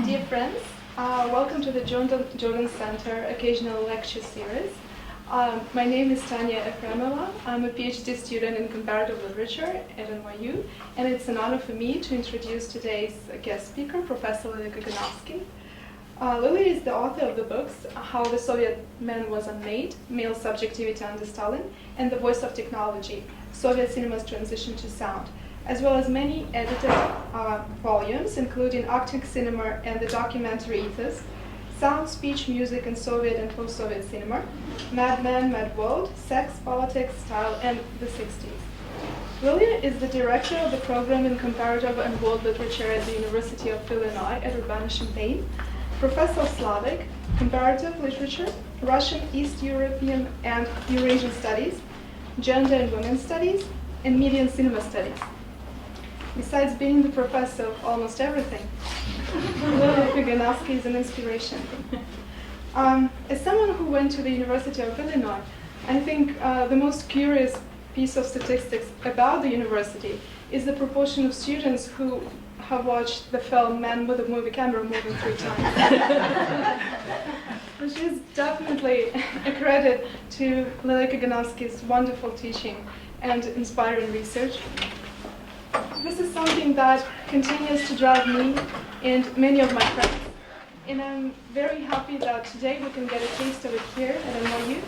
Dear friends, welcome to the Jordan Center Occasional Lecture Series. My name is Tanya Efremova. I'm a PhD student in comparative literature at NYU, and it's an honor for me to introduce today's guest speaker, Professor Lilya Kaganovsky. Lilya is the author of the books How the Soviet Man Was Unmade, Male Subjectivity Under Stalin, and The Voice of Technology, Soviet Cinema's Transition to Sound, as well as many edited volumes, including Arctic Cinema and the Documentary Ethos, Sound, Speech, Music in Soviet and Post-Soviet Cinema, Mad Men, Mad World, Sex, Politics, Style, and the 60s. Lilya is the director of the program in Comparative and World Literature at the University of Illinois at Urbana-Champaign, Professor of Slavic, Comparative Literature, Russian, East European and Eurasian Studies, Gender and Women's Studies, and Media and Cinema Studies. Besides being the professor of almost everything, Lilya Kaganovsky is an inspiration. As someone who went to the University of Illinois, I think the most curious piece of statistics about the university is the proportion of students who have watched the film Man with a Movie Camera more than 3 times. Which is definitely a credit to Lilya Kaganovsky's wonderful teaching and inspiring research. This is something that continues to drive me and many of my friends. And I'm very happy that today we can get a taste of it here at NYU.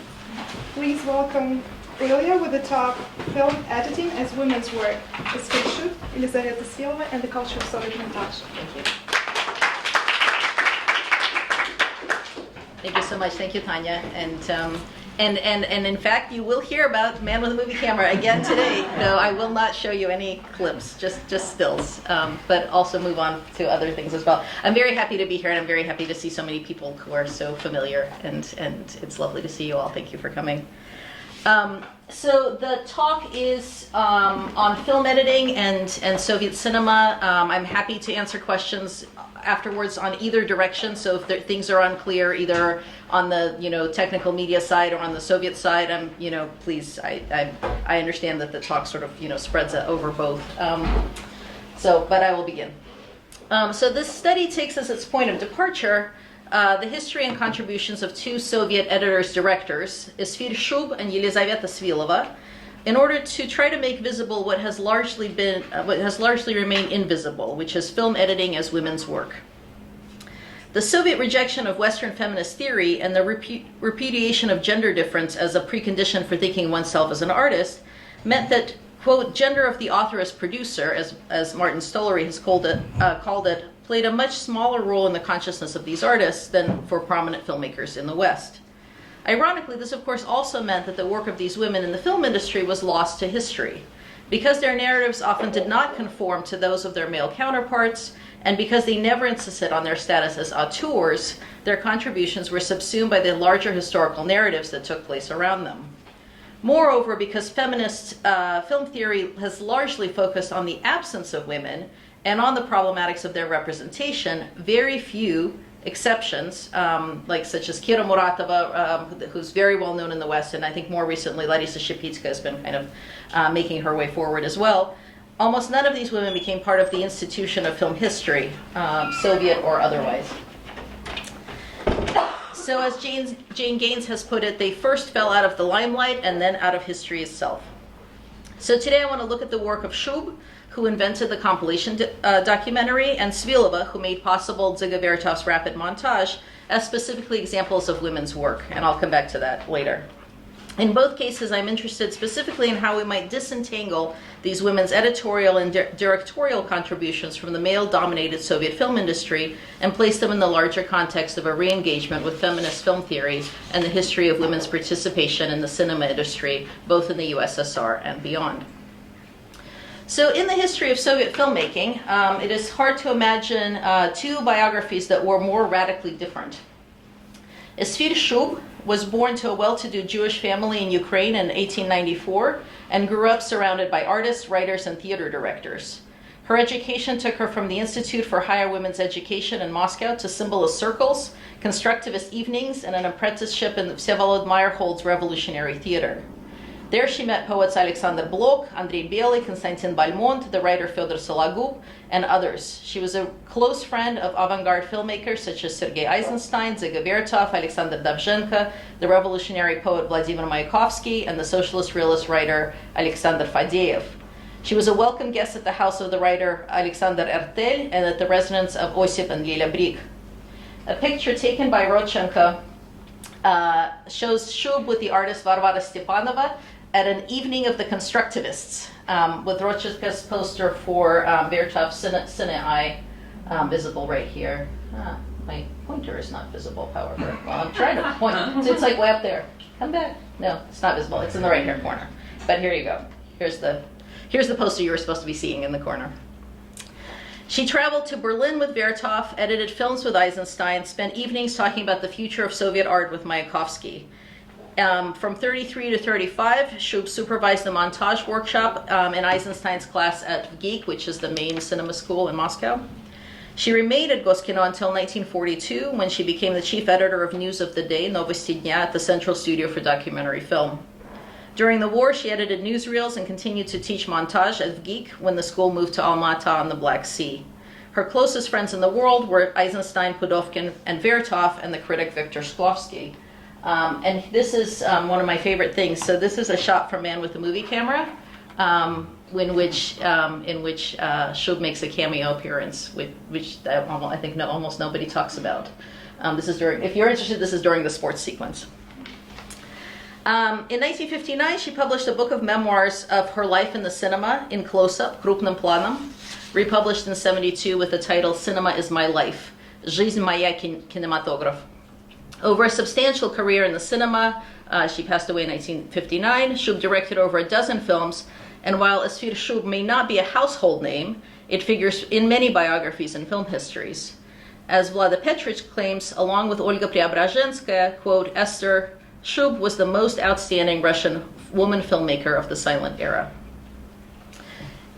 Please welcome Lilya with the talk, Film Editing as Women's Work, Esfir Shub, Elizaveta Svilova, and the Culture of Soviet Montage. Thank you. Thank you so much. Thank you, Tanya. And in fact, you will hear about Man with a Movie Camera again today, though I will not show you any clips, just stills, but also move on to other things as well. I'm very happy to be here, and I'm very happy to see so many people who are so familiar, and it's lovely to see you all. Thank you for coming. So the talk is on film editing and Soviet cinema. I'm happy to answer questions afterwards on either direction. So if things are unclear, either on the technical media side or on the Soviet side, please. I understand that the talk sort of spreads over both. But I will begin. So this study takes as its point of departure the history and contributions of 2 Soviet editors-directors, Esfir Shub and Elizaveta Svilova, in order to try to make visible what has largely remained invisible, which is film editing as women's work. The Soviet rejection of Western feminist theory and the repudiation of gender difference as a precondition for thinking oneself as an artist meant that, quote, gender of the author as producer, as Martin Stollery has called it, played a much smaller role in the consciousness of these artists than for prominent filmmakers in the West. Ironically, this of course also meant that the work of these women in the film industry was lost to history. Because their narratives often did not conform to those of their male counterparts, and because they never insisted on their status as auteurs, their contributions were subsumed by the larger historical narratives that took place around them. Moreover, because feminist film theory has largely focused on the absence of women and on the problematics of their representation, very few exceptions, such as Kira Muratova, who's very well known in the West, and I think more recently Larisa Shepitska has been kind of making her way forward as well. Almost none of these women became part of the institution of film history, Soviet or otherwise. So as Jane Gaines has put it, they first fell out of the limelight and then out of history itself. So today I want to look at the work of Shub, who invented the compilation documentary, and Svilova, who made possible Dziga Vertov's rapid montage, as specifically examples of women's work, and I'll come back to that later. In both cases, I'm interested specifically in how we might disentangle these women's editorial and directorial contributions from the male-dominated Soviet film industry and place them in the larger context of a re-engagement with feminist film theory and the history of women's participation in the cinema industry, both in the USSR and beyond. So in the history of Soviet filmmaking, it is hard to imagine 2 biographies that were more radically different. Esfir Shub was born to a well-to-do Jewish family in Ukraine in 1894 and grew up surrounded by artists, writers, and theater directors. Her education took her from the Institute for Higher Women's Education in Moscow to symbolist circles, constructivist evenings, and an apprenticeship in Vsevolod Meyerhold's revolutionary theater. There she met poets Alexander Blok, Andrei Bely, Konstantin Balmont, the writer Fyodor Sologub, and others. She was a close friend of avant-garde filmmakers such as Sergei Eisenstein, Dziga Vertov, Alexander Davzhenko, the revolutionary poet Vladimir Mayakovsky, and the socialist realist writer Alexander Fadeev. She was a welcome guest at the house of the writer Alexander Ertel and at the residence of Osip and Lilya Brik. A picture taken by Rodchenko shows Shub with the artist Varvara Stepanova at an evening of the constructivists, with Rodchenko's poster for Vertov's Cine Eye visible right here. My pointer is not visible, however. Well, I'm trying to point. It's like way up there. Come back. No, it's not visible. It's in the right-hand corner. But here you go. Here's the poster you were supposed to be seeing in the corner. She traveled to Berlin with Vertov, edited films with Eisenstein, spent evenings talking about the future of Soviet art with Mayakovsky. From 33 to 35, Shub supervised the Montage workshop in Eisenstein's class at Geek, which is the main cinema school in Moscow. She remained at Goskino until 1942, when she became the chief editor of News of the Day, Novosti Dня, at the Central Studio for Documentary Film. During the war, she edited newsreels and continued to teach Montage at Geek when the school moved to Almaty on the Black Sea. Her closest friends in the world were Eisenstein, Pudovkin, and Vertov, and the critic Viktor Shklovsky. And this is one of my favorite things. So this is a shot from Man with the Movie Camera, in which Shub makes a cameo appearance, which I think almost nobody talks about. This is during, if you're interested, this is during the sports sequence. In 1959, she published a book of memoirs of her life in the cinema in close-up, крупным планом, republished in 1972 with the title Cinema is My Life, Жизнь моя кинематограф. Over a substantial career in the cinema, she passed away in 1959, Shub directed over a dozen films, and while Esfir Shub may not be a household name, it figures in many biographies and film histories. As Vlada Petrich claims, along with Olga Preobrazhenskaya, quote, Esther Shub was the most outstanding Russian woman filmmaker of the silent era.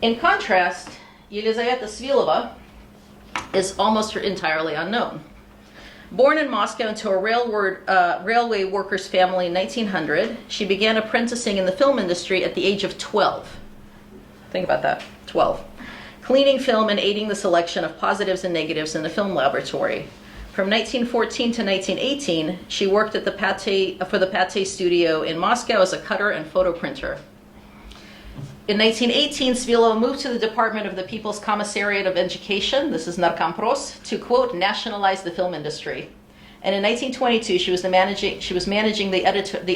In contrast, Elizaveta Svilova is almost entirely unknown. Born in Moscow into a railway workers' family in 1900, she began apprenticing in the film industry at the age of 12. Think about that, 12. Cleaning film and aiding the selection of positives and negatives in the film laboratory. From 1914 to 1918, she worked at for the Pathé studio in Moscow as a cutter and photo printer. In 1918, Svilova moved to the Department of the People's Commissariat of Education, this is Narkompros, to, quote, nationalize the film industry. And in 1922, she was managing the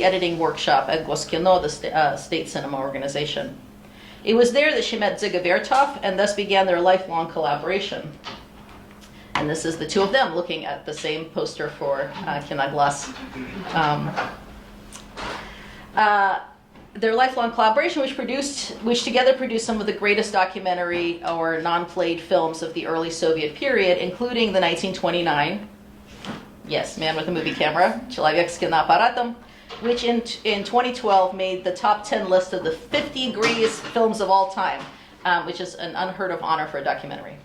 editing workshop at Goskino, the state cinema organization. It was there that she met Dziga Vertov and thus began their lifelong collaboration. And this is the two of them looking at the same poster for Kinoglas. Their lifelong collaboration, which together produced some of the greatest documentary or non-played films of the early Soviet period, including the 1929, yes, Man with a Movie Camera, Человек с киноаппаратом, which in 2012 made the top 10 list of the 50 greatest films of all time, which is an unheard of honor for a documentary.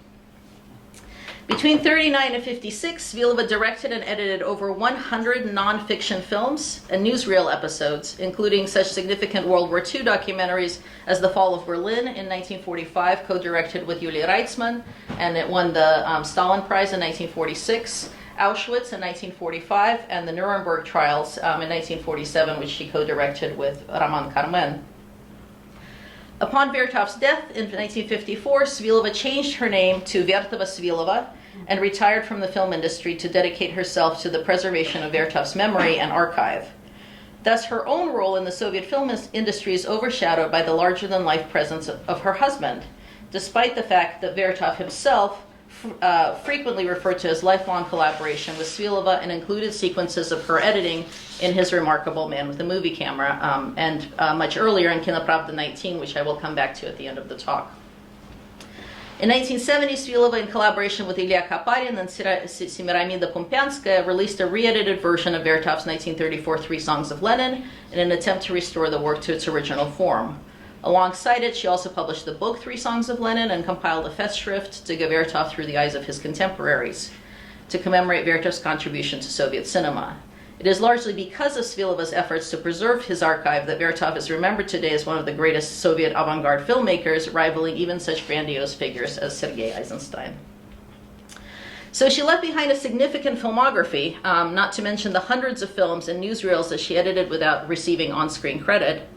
Between 1939 and 1956, Svilova directed and edited over 100 non-fiction films and newsreel episodes, including such significant World War II documentaries as The Fall of Berlin in 1945, co-directed with Yulia Reitzman, and it won the Stalin Prize in 1946, Auschwitz in 1945, and the Nuremberg Trials in 1947, which she co-directed with Roman Carmen. Upon Vertov's death in 1954, Svilova changed her name to Vertova Svilova and retired from the film industry to dedicate herself to the preservation of Vertov's memory and archive. Thus, her own role in the Soviet film industry is overshadowed by the larger-than-life presence of her husband, despite the fact that Vertov himself frequently referred to his lifelong collaboration with Svilova and included sequences of her editing in his remarkable Man with a Movie Camera, and much earlier in Kinopravda 19, which I will come back to at the end of the talk. In 1970, Svilova, in collaboration with Ilya Kaparin and Semiramida Pumpianskaya, released a re-edited version of Vertov's 1934 Three Songs of Lenin in an attempt to restore the work to its original form. Alongside it, she also published the book Three Songs of Lenin and compiled a festschrift, Dziga Vertov Through the Eyes of His Contemporaries, to commemorate Vertov's contribution to Soviet cinema. It is largely because of Svilova's efforts to preserve his archive that Vertov is remembered today as one of the greatest Soviet avant-garde filmmakers, rivaling even such grandiose figures as Sergei Eisenstein. So she left behind a significant filmography, not to mention the hundreds of films and newsreels that she edited without receiving on-screen credit.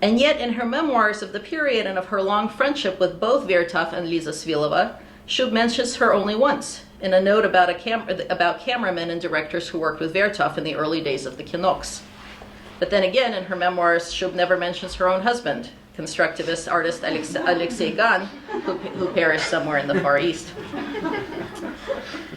And yet, in her memoirs of the period and of her long friendship with both Vertov and Liza Svilova, Shub mentions her only once, in a note about cameramen and directors who worked with Vertov in the early days of the Kinoks. But then again, in her memoirs, Shub never mentions her own husband, constructivist artist Alexei Gan, who perished somewhere in the Far East.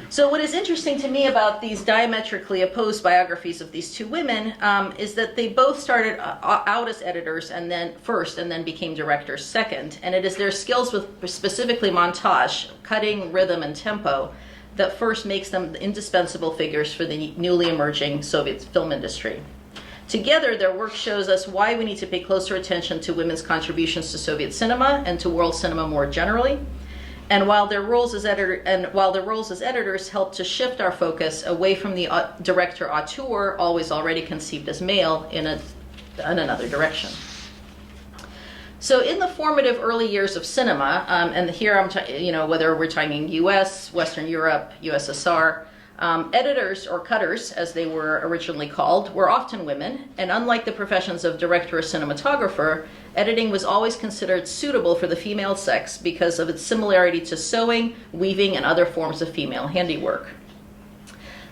So what is interesting to me about these diametrically opposed biographies of these two women is that they both started out as editors and then became directors second. And it is their skills with specifically montage, cutting, rhythm, and tempo that first makes them indispensable figures for the newly emerging Soviet film industry. Together, their work shows us why we need to pay closer attention to women's contributions to Soviet cinema and to world cinema more generally. And while their roles as editors help to shift our focus away from the director-auteur, always already conceived as male, in another direction. So in the formative early years of cinema, and here I'm, whether we're talking U.S., Western Europe, USSR, editors, or cutters, as they were originally called, were often women, and unlike the professions of director or cinematographer, editing was always considered suitable for the female sex because of its similarity to sewing, weaving, and other forms of female handiwork.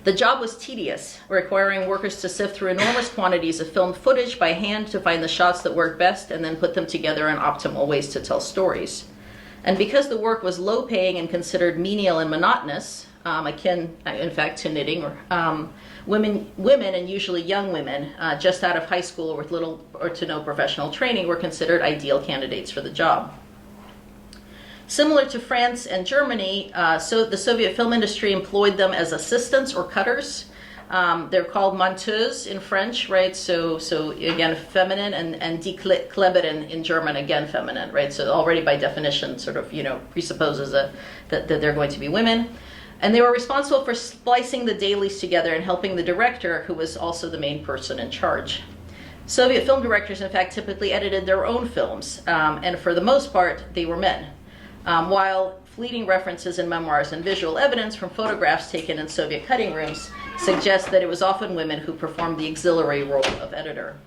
The job was tedious, requiring workers to sift through enormous quantities of filmed footage by hand to find the shots that worked best and then put them together in optimal ways to tell stories. And because the work was low-paying and considered menial and monotonous, akin, in fact, to knitting, women and usually young women, just out of high school or with little or to no professional training, were considered ideal candidates for the job. Similar to France and Germany, so the Soviet film industry employed them as assistants or cutters. They're called monteuses in French, right? So again, feminine, and die Kleberin in German, again, feminine, right? So already by definition, sort of, presupposes that they're going to be women. And they were responsible for splicing the dailies together and helping the director, who was also the main person in charge. Soviet film directors, in fact, typically edited their own films, and for the most part, they were men. While fleeting references in memoirs and visual evidence from photographs taken in Soviet cutting rooms suggest that it was often women who performed the auxiliary role of editor.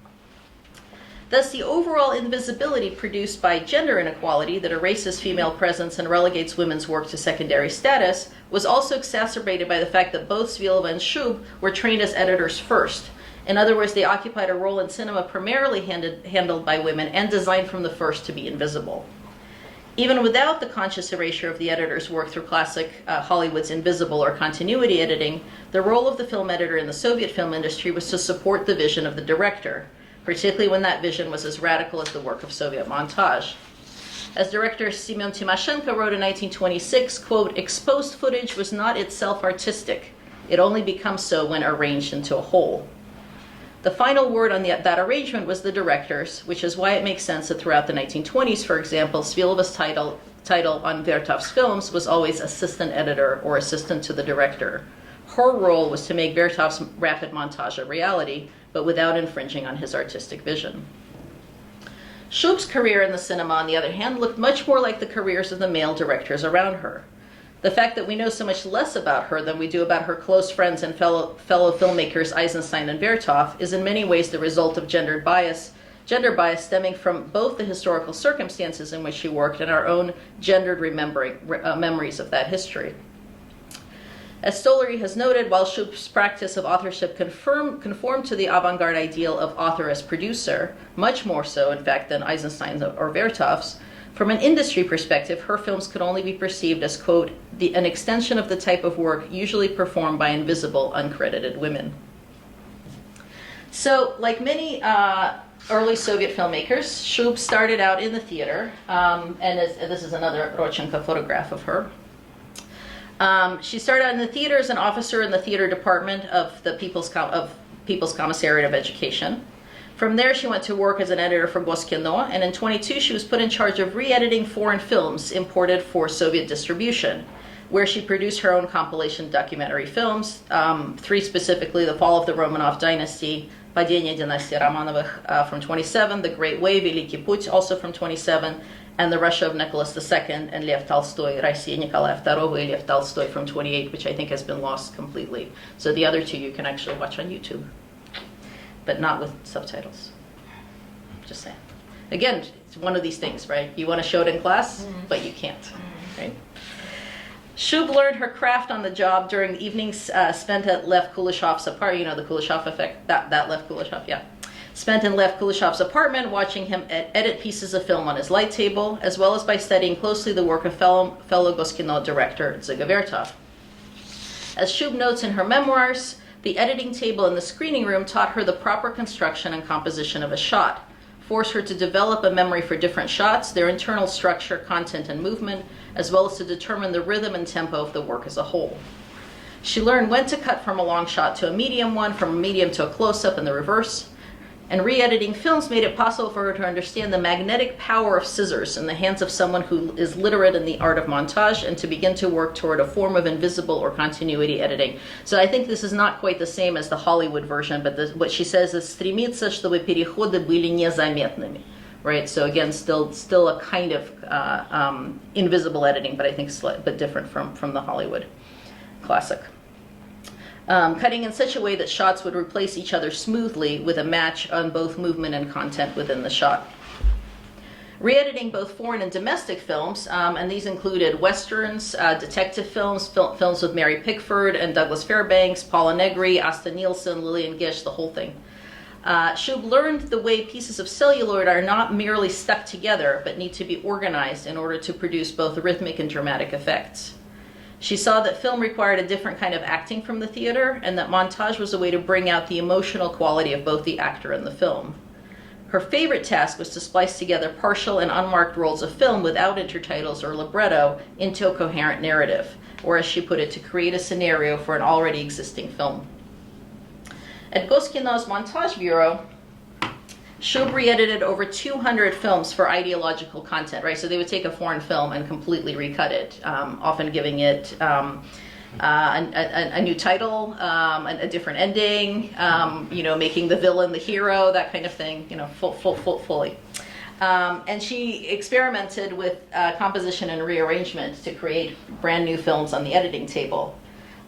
Thus, the overall invisibility produced by gender inequality that erases female presence and relegates women's work to secondary status was also exacerbated by the fact that both Svilova and Shub were trained as editors first. In other words, they occupied a role in cinema primarily handled by women and designed from the first to be invisible. Even without the conscious erasure of the editor's work through classic Hollywood's invisible or continuity editing, the role of the film editor in the Soviet film industry was to support the vision of the director, particularly when that vision was as radical as the work of Soviet montage. As director Semyon Timoshenko wrote in 1926, quote, "Exposed footage was not itself artistic. It only becomes so when arranged into a whole." The final word on that arrangement was the director's, which is why it makes sense that throughout the 1920s, for example, Svilova's title on Vertov's films was always assistant editor or assistant to the director. Her role was to make Vertov's rapid montage a reality, but without infringing on his artistic vision. Shub's career in the cinema, on the other hand, looked much more like the careers of the male directors around her. The fact that we know so much less about her than we do about her close friends and fellow filmmakers Eisenstein and Vertov is in many ways the result of gender bias stemming from both the historical circumstances in which she worked and our own gendered memories of that history. As Stollery has noted, while Shub's practice of authorship conformed to the avant-garde ideal of author as producer, much more so, in fact, than Eisenstein's or Vertov's, from an industry perspective, her films could only be perceived as, quote, an extension of the type of work usually performed by invisible, uncredited women. So, like many early Soviet filmmakers, Shub started out in the theater, and this is another Rodchenko photograph of her. She started out in the theater as an officer in the theater department of the People's Commissariat of Education. From there, she went to work as an editor for Goskino, and in 22, she was put in charge of re-editing foreign films imported for Soviet distribution. where she produced her own compilation documentary films, 3 specifically: The Fall of the Romanov Dynasty, Падение династии Романовых from 27, The Great Way, Великий Путь, also from 27, and The Russia of Nicholas II and Lev Tolstoy, Россия Николая II and Lev Tolstoy from 28, which I think has been lost completely. So the other 2 you can actually watch on YouTube, but not with subtitles. Just saying. Again, it's one of these things, right? You want to show it in class, but you can't, right? Shub learned her craft on the job during the evenings spent at Lev Kuleshov's apartment. You know, the Kuleshov effect, that Lev Kuleshov, yeah. Spent in Lev Kuleshov's apartment, watching him edit pieces of film on his light table, as well as by studying closely the work of fellow Goskino director Dziga Vertov. As Shub notes in her memoirs, the editing table in the screening room taught her the proper construction and composition of a shot, forced her to develop a memory for different shots, their internal structure, content, and movement, as well as to determine the rhythm and tempo of the work as a whole. She learned when to cut from a long shot to a medium one, from a medium to a close-up, and the reverse. And re-editing films made it possible for her to understand the magnetic power of scissors in the hands of someone who is literate in the art of montage, and to begin to work toward a form of invisible or continuity editing. So I think this is not quite the same as the Hollywood version, but what she says is «стремиться, чтобы переходы были незаметными». Right, so again, still a kind of invisible editing, but I think but different from the Hollywood classic. Cutting in such a way that shots would replace each other smoothly with a match on both movement and content within the shot. Re-editing both foreign and domestic films, and these included westerns, detective films, films with Mary Pickford and Douglas Fairbanks, Paula Negri, Asta Nielsen, Lillian Gish, the whole thing. Shub learned the way pieces of celluloid are not merely stuck together, but need to be organized in order to produce both rhythmic and dramatic effects. She saw that film required a different kind of acting from the theater, and that montage was a way to bring out the emotional quality of both the actor and the film. Her favorite task was to splice together partial and unmarked rolls of film without intertitles or libretto into a coherent narrative, or as she put it, to create a scenario for an already existing film. At Goskino's Montage Bureau, Shub re-edited over 200 films for ideological content, right? So they would take a foreign film and completely recut it, often giving it a new title, a different ending, making the villain the hero, that kind of thing, fully. And she experimented with composition and rearrangement to create brand new films on the editing table.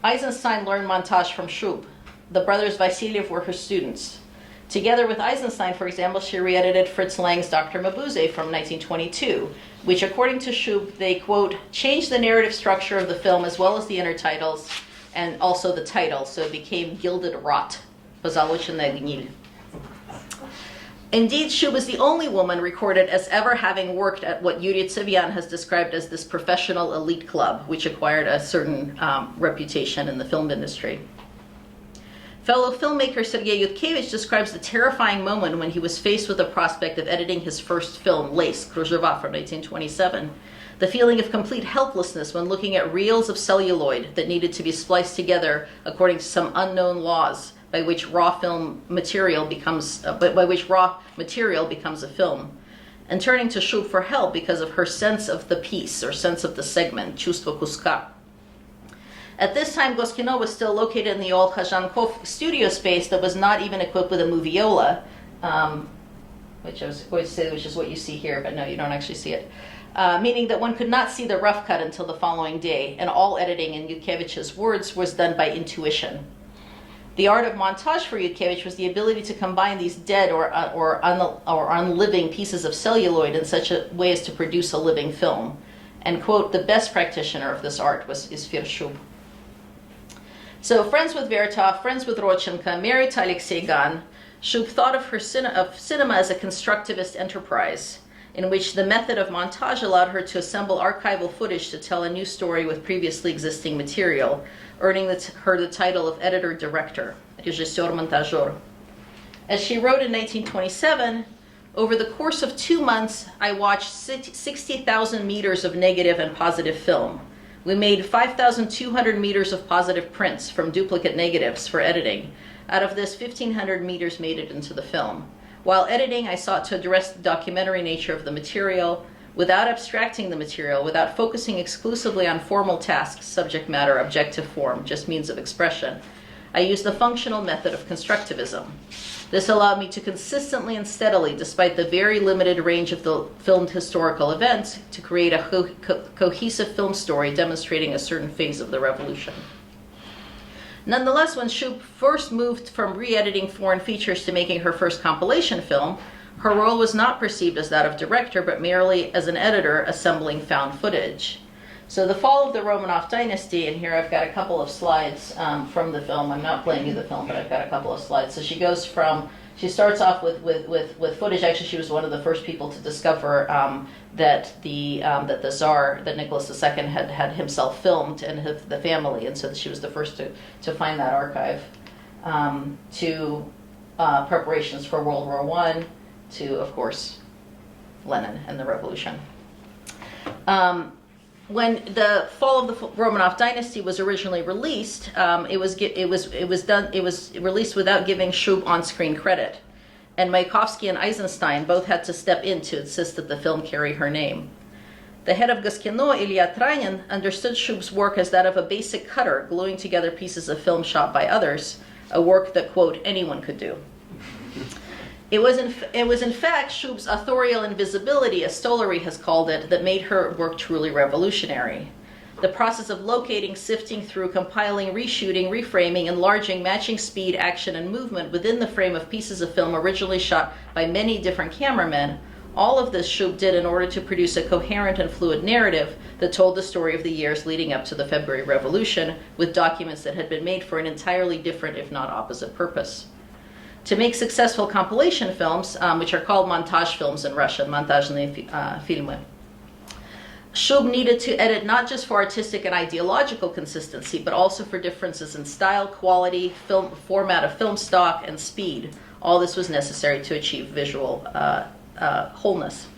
Eisenstein learned montage from Shub. The brothers Vasiliev were her students. Together with Eisenstein, for example, she re-edited Fritz Lang's Dr. Mabuse from 1922, which, according to Shub, they, quote, changed the narrative structure of the film as well as the intertitles and also the title, so it became Gilded Rot, Позолоченная гниль. Indeed, Shub is the only woman recorded as ever having worked at what Yuri Tsivyan has described as this professional elite club, which acquired a certain reputation in the film industry. Fellow filmmaker Sergei Yutkevich describes the terrifying moment when he was faced with the prospect of editing his first film, Lace, Kruzheva, from 1927. The feeling of complete helplessness when looking at reels of celluloid that needed to be spliced together according to some unknown laws by which raw material becomes a film. And turning to Shub for help because of her sense of the piece, or sense of the segment, чувство куска. At this time, Goskino was still located in the old Khazhankov studio space that was not even equipped with a moviola, which I was going to say, which is what you see here, but no, you don't actually see it. Meaning that one could not see the rough cut until the following day, and all editing, in Yutkevich's words, was done by intuition. The art of montage for Yutkevich was the ability to combine these dead or unliving pieces of celluloid in such a way as to produce a living film. And, quote, the best practitioner of this art was Esfir Shub. So, friends with Vertov, friends with Rodchenko, married to Alexei Gan, Shub thought of cinema as a constructivist enterprise, in which the method of montage allowed her to assemble archival footage to tell a new story with previously existing material, earning her the title of editor-director, rejisseur-montajeur. As she wrote in 1927, over the course of 2 months, I watched 60,000 meters of negative and positive film. We made 5,200 meters of positive prints from duplicate negatives for editing. Out of this, 1,500 meters made it into the film. While editing, I sought to address the documentary nature of the material. without abstracting the material, without focusing exclusively on formal tasks, subject matter, objective form, just means of expression. I used the functional method of constructivism. This allowed me to consistently and steadily, despite the very limited range of the filmed historical events, to create a cohesive film story demonstrating a certain phase of the revolution. Nonetheless, when Shub first moved from re-editing foreign features to making her first compilation film, her role was not perceived as that of director, but merely as an editor assembling found footage. So the fall of the Romanov dynasty, and here I've got a couple of slides from the film. I'm not playing you the film, but I've got a couple of slides. So she starts off with footage. Actually, she was one of the first people to discover that the Tsar, that Nicholas II had himself filmed, and the family, and so she was the first to find that archive. To preparations for World War I, to, of course, Lenin and the revolution. When the fall of the Romanov dynasty was originally released, it was released without giving Shub on-screen credit, and Mayakovsky and Eisenstein both had to step in to insist that the film carry her name. The head of Goskino, Ilya Tranin, understood Shub's work as that of a basic cutter gluing together pieces of film shot by others, a work that, quote, anyone could do. It was in fact Shub's authorial invisibility, as Stollery has called it, that made her work truly revolutionary. The process of locating, sifting through, compiling, reshooting, reframing, enlarging, matching speed, action, and movement within the frame of pieces of film originally shot by many different cameramen, all of this Shub did in order to produce a coherent and fluid narrative that told the story of the years leading up to the February Revolution, with documents that had been made for an entirely different, if not opposite, purpose. To make successful compilation films, which are called montage films in Russian, montajные filmy, Shub needed to edit not just for artistic and ideological consistency, but also for differences in style, quality, film format of film stock, and speed. All this was necessary to achieve visual wholeness.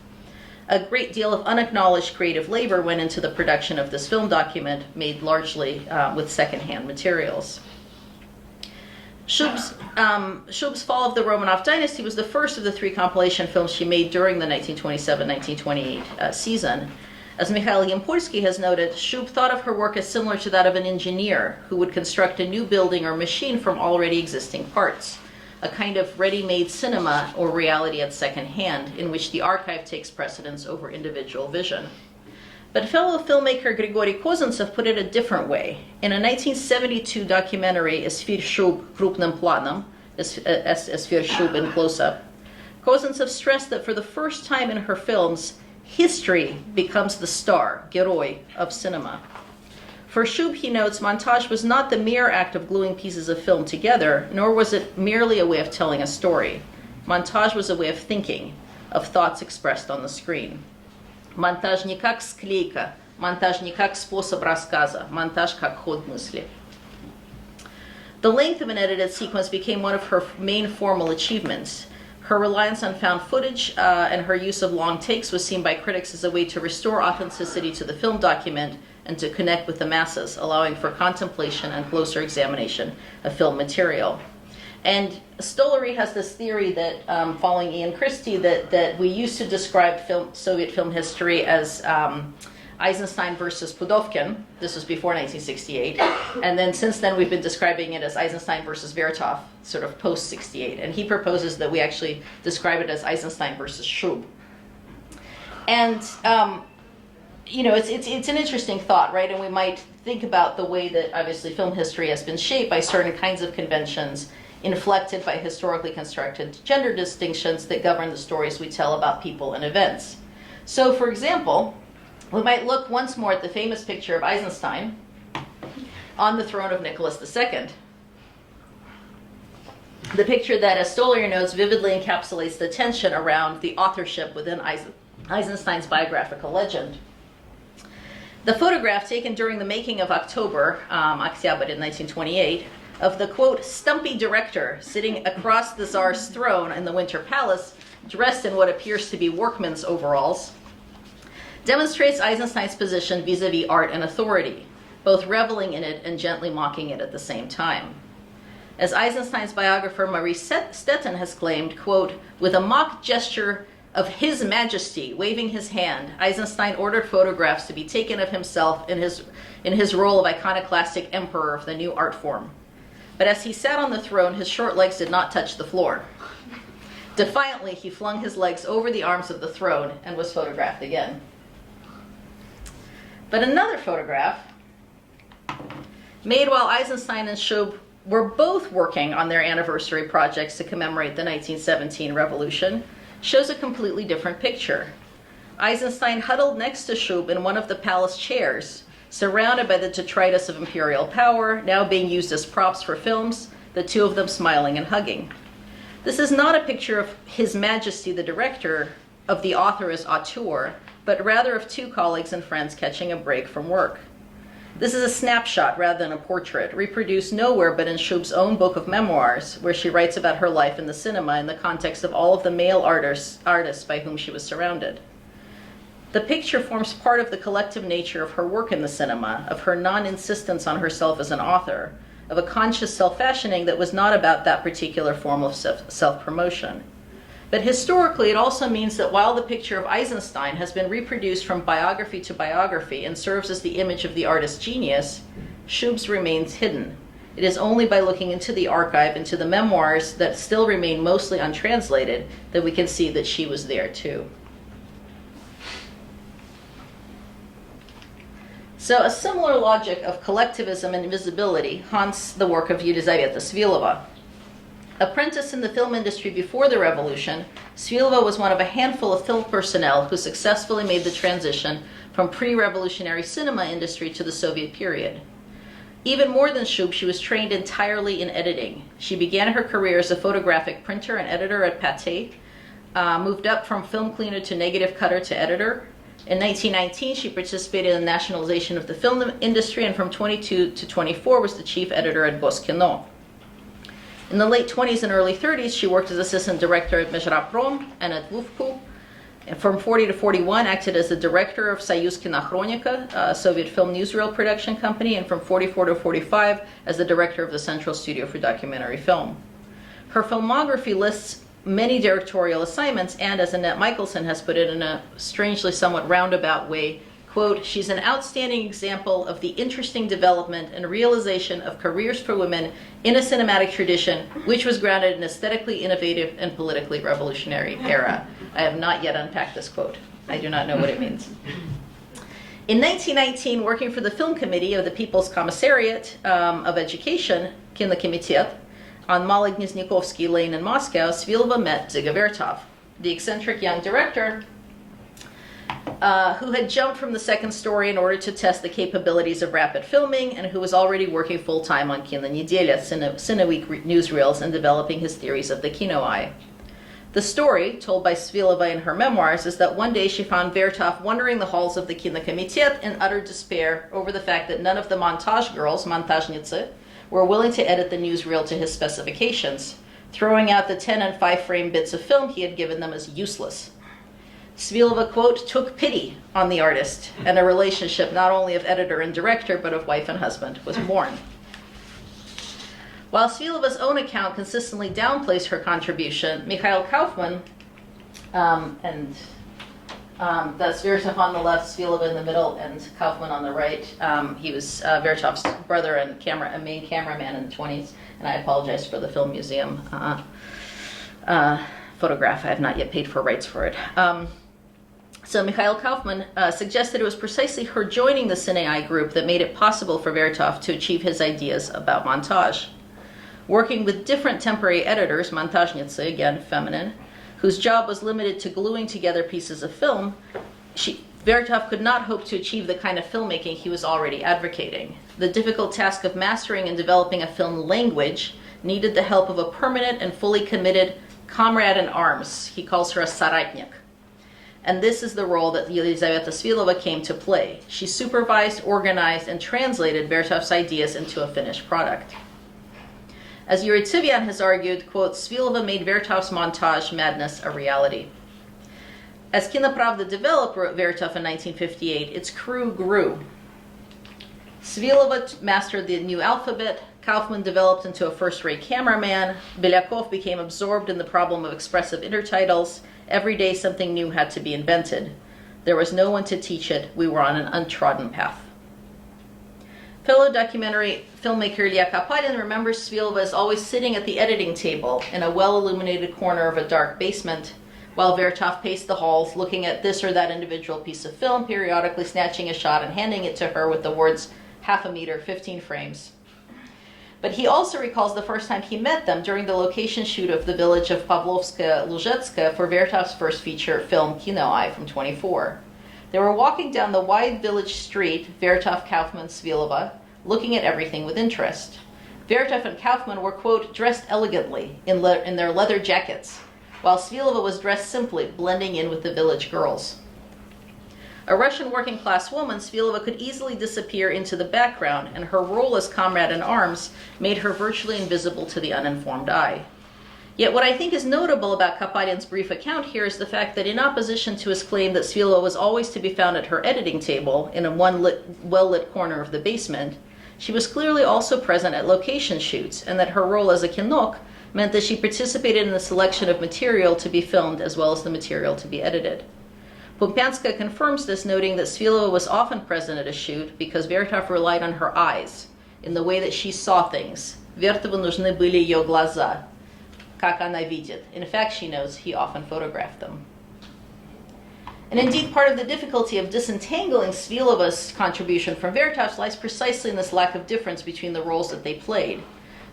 A great deal of unacknowledged creative labor went into the production of this film document, made largely with secondhand materials. Shub's Fall of the Romanov Dynasty was the first of the three compilation films she made during the 1927-1928 season. As Mikhail Yampolsky has noted, Shub thought of her work as similar to that of an engineer who would construct a new building or machine from already existing parts, a kind of ready-made cinema or reality at second hand, in which the archive takes precedence over individual vision. But fellow filmmaker Grigory Kozintsev put it a different way. In a 1972 documentary, Esfir Shub крупным планом, Esfir Shub in close-up, Kozintsev stressed that for the first time in her films, history becomes the star, герой, of cinema. For Shub, he notes, montage was not the mere act of gluing pieces of film together, nor was it merely a way of telling a story. Montage was a way of thinking, of thoughts expressed on the screen. Монтаж не как склейка, монтаж не как способ рассказа, монтаж как ход мысли. The length of an edited sequence became one of her main formal achievements. Her reliance on found footage and her use of long takes was seen by critics as a way to restore authenticity to the film document and to connect with the masses, allowing for contemplation and closer examination of film material. And Stollery has this theory that, following Ian Christie, that we used to describe Soviet film history as Eisenstein versus Pudovkin. This was before 1968. And then since then, we've been describing it as Eisenstein versus Vertov, sort of post-68. And he proposes that we actually describe it as Eisenstein versus Shub. And, it's an interesting thought, right? And we might think about the way that, obviously, film history has been shaped by certain kinds of conventions, inflected by historically constructed gender distinctions that govern the stories we tell about people and events. So, for example, we might look once more at the famous picture of Eisenstein on the throne of Nicholas II. The picture that, as Stollery notes, vividly encapsulates the tension around the authorship within Eisenstein's biographical legend. The photograph taken during the making of October in 1928, of the, quote, stumpy director sitting across the Tsar's throne in the Winter Palace, dressed in what appears to be workman's overalls, demonstrates Eisenstein's position vis-a-vis art and authority, both reveling in it and gently mocking it at the same time. As Eisenstein's biographer Marie Stettin has claimed, quote, with a mock gesture of His Majesty waving his hand, Eisenstein ordered photographs to be taken of himself in his role of iconoclastic emperor of the new art form. But as he sat on the throne, his short legs did not touch the floor. Defiantly, he flung his legs over the arms of the throne and was photographed again. But another photograph, made while Eisenstein and Shub were both working on their anniversary projects to commemorate the 1917 revolution, shows a completely different picture. Eisenstein huddled next to Shub in one of the palace chairs, surrounded by the detritus of imperial power, now being used as props for films, the two of them smiling and hugging. This is not a picture of His Majesty the director, of the author as auteur, but rather of two colleagues and friends catching a break from work. This is a snapshot rather than a portrait, reproduced nowhere but in Shub's own book of memoirs, where she writes about her life in the cinema in the context of all of the male artists by whom she was surrounded. The picture forms part of the collective nature of her work in the cinema, of her non-insistence on herself as an author, of a conscious self-fashioning that was not about that particular form of self-promotion. But historically, it also means that while the picture of Eisenstein has been reproduced from biography to biography and serves as the image of the artist's genius, Shub's remains hidden. It is only by looking into the archive, into the memoirs that still remain mostly untranslated, that we can see that she was there too. So a similar logic of collectivism and invisibility haunts the work of Elizaveta Svilova. Apprenticed in the film industry before the revolution, Svilova was one of a handful of film personnel who successfully made the transition from pre-revolutionary cinema industry to the Soviet period. Even more than Shub, she was trained entirely in editing. She began her career as a photographic printer and editor at Pathé, moved up from film cleaner to negative cutter to editor. In 1919, she participated in the nationalization of the film industry, and from 22 to 24 was the chief editor at Boskino. In the late 20s and early 30s, she worked as assistant director at Mezhraprom and at Vuvku. And from 40 to 41, acted as the director of Soyuz Kinochronika, a Soviet film newsreel production company, and from 44 to 45 as the director of the Central Studio for Documentary Film. Her filmography lists many directorial assignments, and as Annette Michelson has put it in a strangely somewhat roundabout way, quote, "She's an outstanding example of the interesting development and realization of careers for women in a cinematic tradition which was grounded in aesthetically innovative and politically revolutionary era." I have not yet unpacked this quote. I do not know what it means. In 1919, working for the film committee of the People's Commissariat of Education, Kinokomitet, on Malognikovsky Lane in Moscow, Svilova met Dziga Vertov, the eccentric young director who had jumped from the second story in order to test the capabilities of rapid filming, and who was already working full-time on Kino Nedelya, Cineweek newsreels, and developing his theories of the kino eye. The story, told by Svilova in her memoirs, is that one day she found Vertov wandering the halls of the Kinokomitet in utter despair over the fact that none of the montage girls, montajniцы, were willing to edit the newsreel to his specifications, throwing out the 10 and 5 frame bits of film he had given them as useless. Svilova, quote, "took pity on the artist, and a relationship not only of editor and director, but of wife and husband was born." While Svilova's own account consistently downplays her contribution, Mikhail Kaufman, that's Vertov on the left, Svilova in the middle, and Kaufman on the right. He was Vertov's brother and a main cameraman in the 20s, and I apologize for the Film Museum photograph. I have not yet paid for rights for it. So Mikhail Kaufman suggested it was precisely her joining the Cine group that made it possible for Vertov to achieve his ideas about montage. Working with different temporary editors, montajniцы, again feminine, whose job was limited to gluing together pieces of film, Vertov could not hope to achieve the kind of filmmaking he was already advocating. The difficult task of mastering and developing a film language needed the help of a permanent and fully committed comrade in arms. He calls her a saratnik. And this is the role that Elizaveta Svilova came to play. She supervised, organized, and translated Vertov's ideas into a finished product. As Yuri Tsivian has argued, quote, "Svilova made Vertov's montage madness a reality." As Kinopravda developed Vertov in 1958, its crew grew. Svilova mastered the new alphabet, Kaufman developed into a first-rate cameraman, Belyakov became absorbed in the problem of expressive intertitles, Every day something new had to be invented. There was no one to teach it. We were on an untrodden path. Fellow documentary filmmaker Lilya remembers Svilova as always sitting at the editing table in a well-illuminated corner of a dark basement, while Vertov paced the halls, looking at this or that individual piece of film, periodically snatching a shot and handing it to her with the words, "half a meter, 15 frames." But he also recalls the first time he met them during the location shoot of the village of Pavlovska-Luzhetska for Vertov's first feature film, Kino Eye, from 24. They were walking down the wide village street, Vertov, Kaufman, Svilova, looking at everything with interest. Vertov and Kaufman were, quote, dressed elegantly in their leather jackets, while Svilova was dressed simply, blending in with the village girls. A Russian working-class woman, Svilova could easily disappear into the background, and her role as comrade in arms made her virtually invisible to the uninformed eye. Yet what I think is notable about Kapadian's brief account here is the fact that in opposition to his claim that Svilova was always to be found at her editing table in a well-lit corner of the basement, she was clearly also present at location shoots, and that her role as a kinok meant that she participated in the selection of material to be filmed as well as the material to be edited. Pumpianska confirms this, noting that Svilova was often present at a shoot because Vertov relied on her eyes, in the way that she saw things. Vertovу нужны были ее глаза, как она видит. In fact, she knows he often photographed them. And indeed, part of the difficulty of disentangling Svilova's contribution from Vertov's lies precisely in this lack of difference between the roles that they played.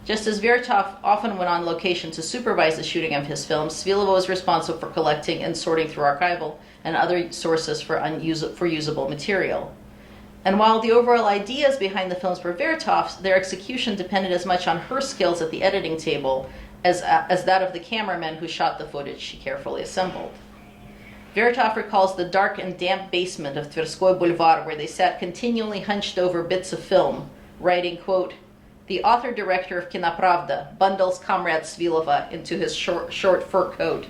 Just as Vertov often went on location to supervise the shooting of his films, Svilova was responsible for collecting and sorting through archival and other sources for usable material. And while the overall ideas behind the films were Vertov's, their execution depended as much on her skills at the editing table as that of the cameraman who shot the footage she carefully assembled. Vertov recalls the dark and damp basement of Tverskoy Boulevard, where they sat continually hunched over bits of film, writing, quote, "The author-director of Kinopravda bundles Comrade Svilova into his short fur coat.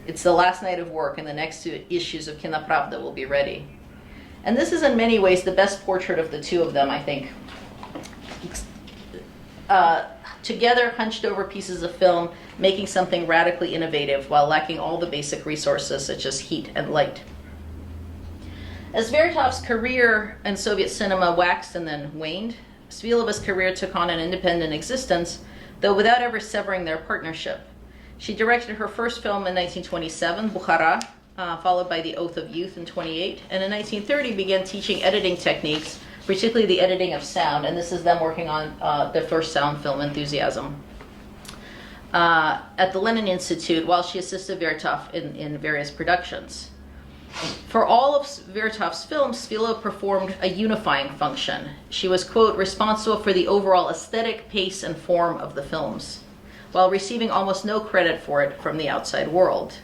It's the last night of work, and the next two issues of Kinopravda will be ready." And this is in many ways the best portrait of the two of them, I think. Together, hunched over pieces of film, making something radically innovative while lacking all the basic resources such as heat and light. As Vertov's career in Soviet cinema waxed and then waned, Svilova's career took on an independent existence, though without ever severing their partnership. She directed her first film in 1927, Bukhara, followed by The Oath of Youth in 28, and in 1930 began teaching editing techniques, particularly the editing of sound, and this is them working on their first sound film, Enthusiasm, at the Lenin Institute while she assisted Vertov in various productions. For all of Vertov's films, Svilova performed a unifying function. She was, quote, responsible for the overall aesthetic, pace, and form of the films, while receiving almost no credit for it from the outside world.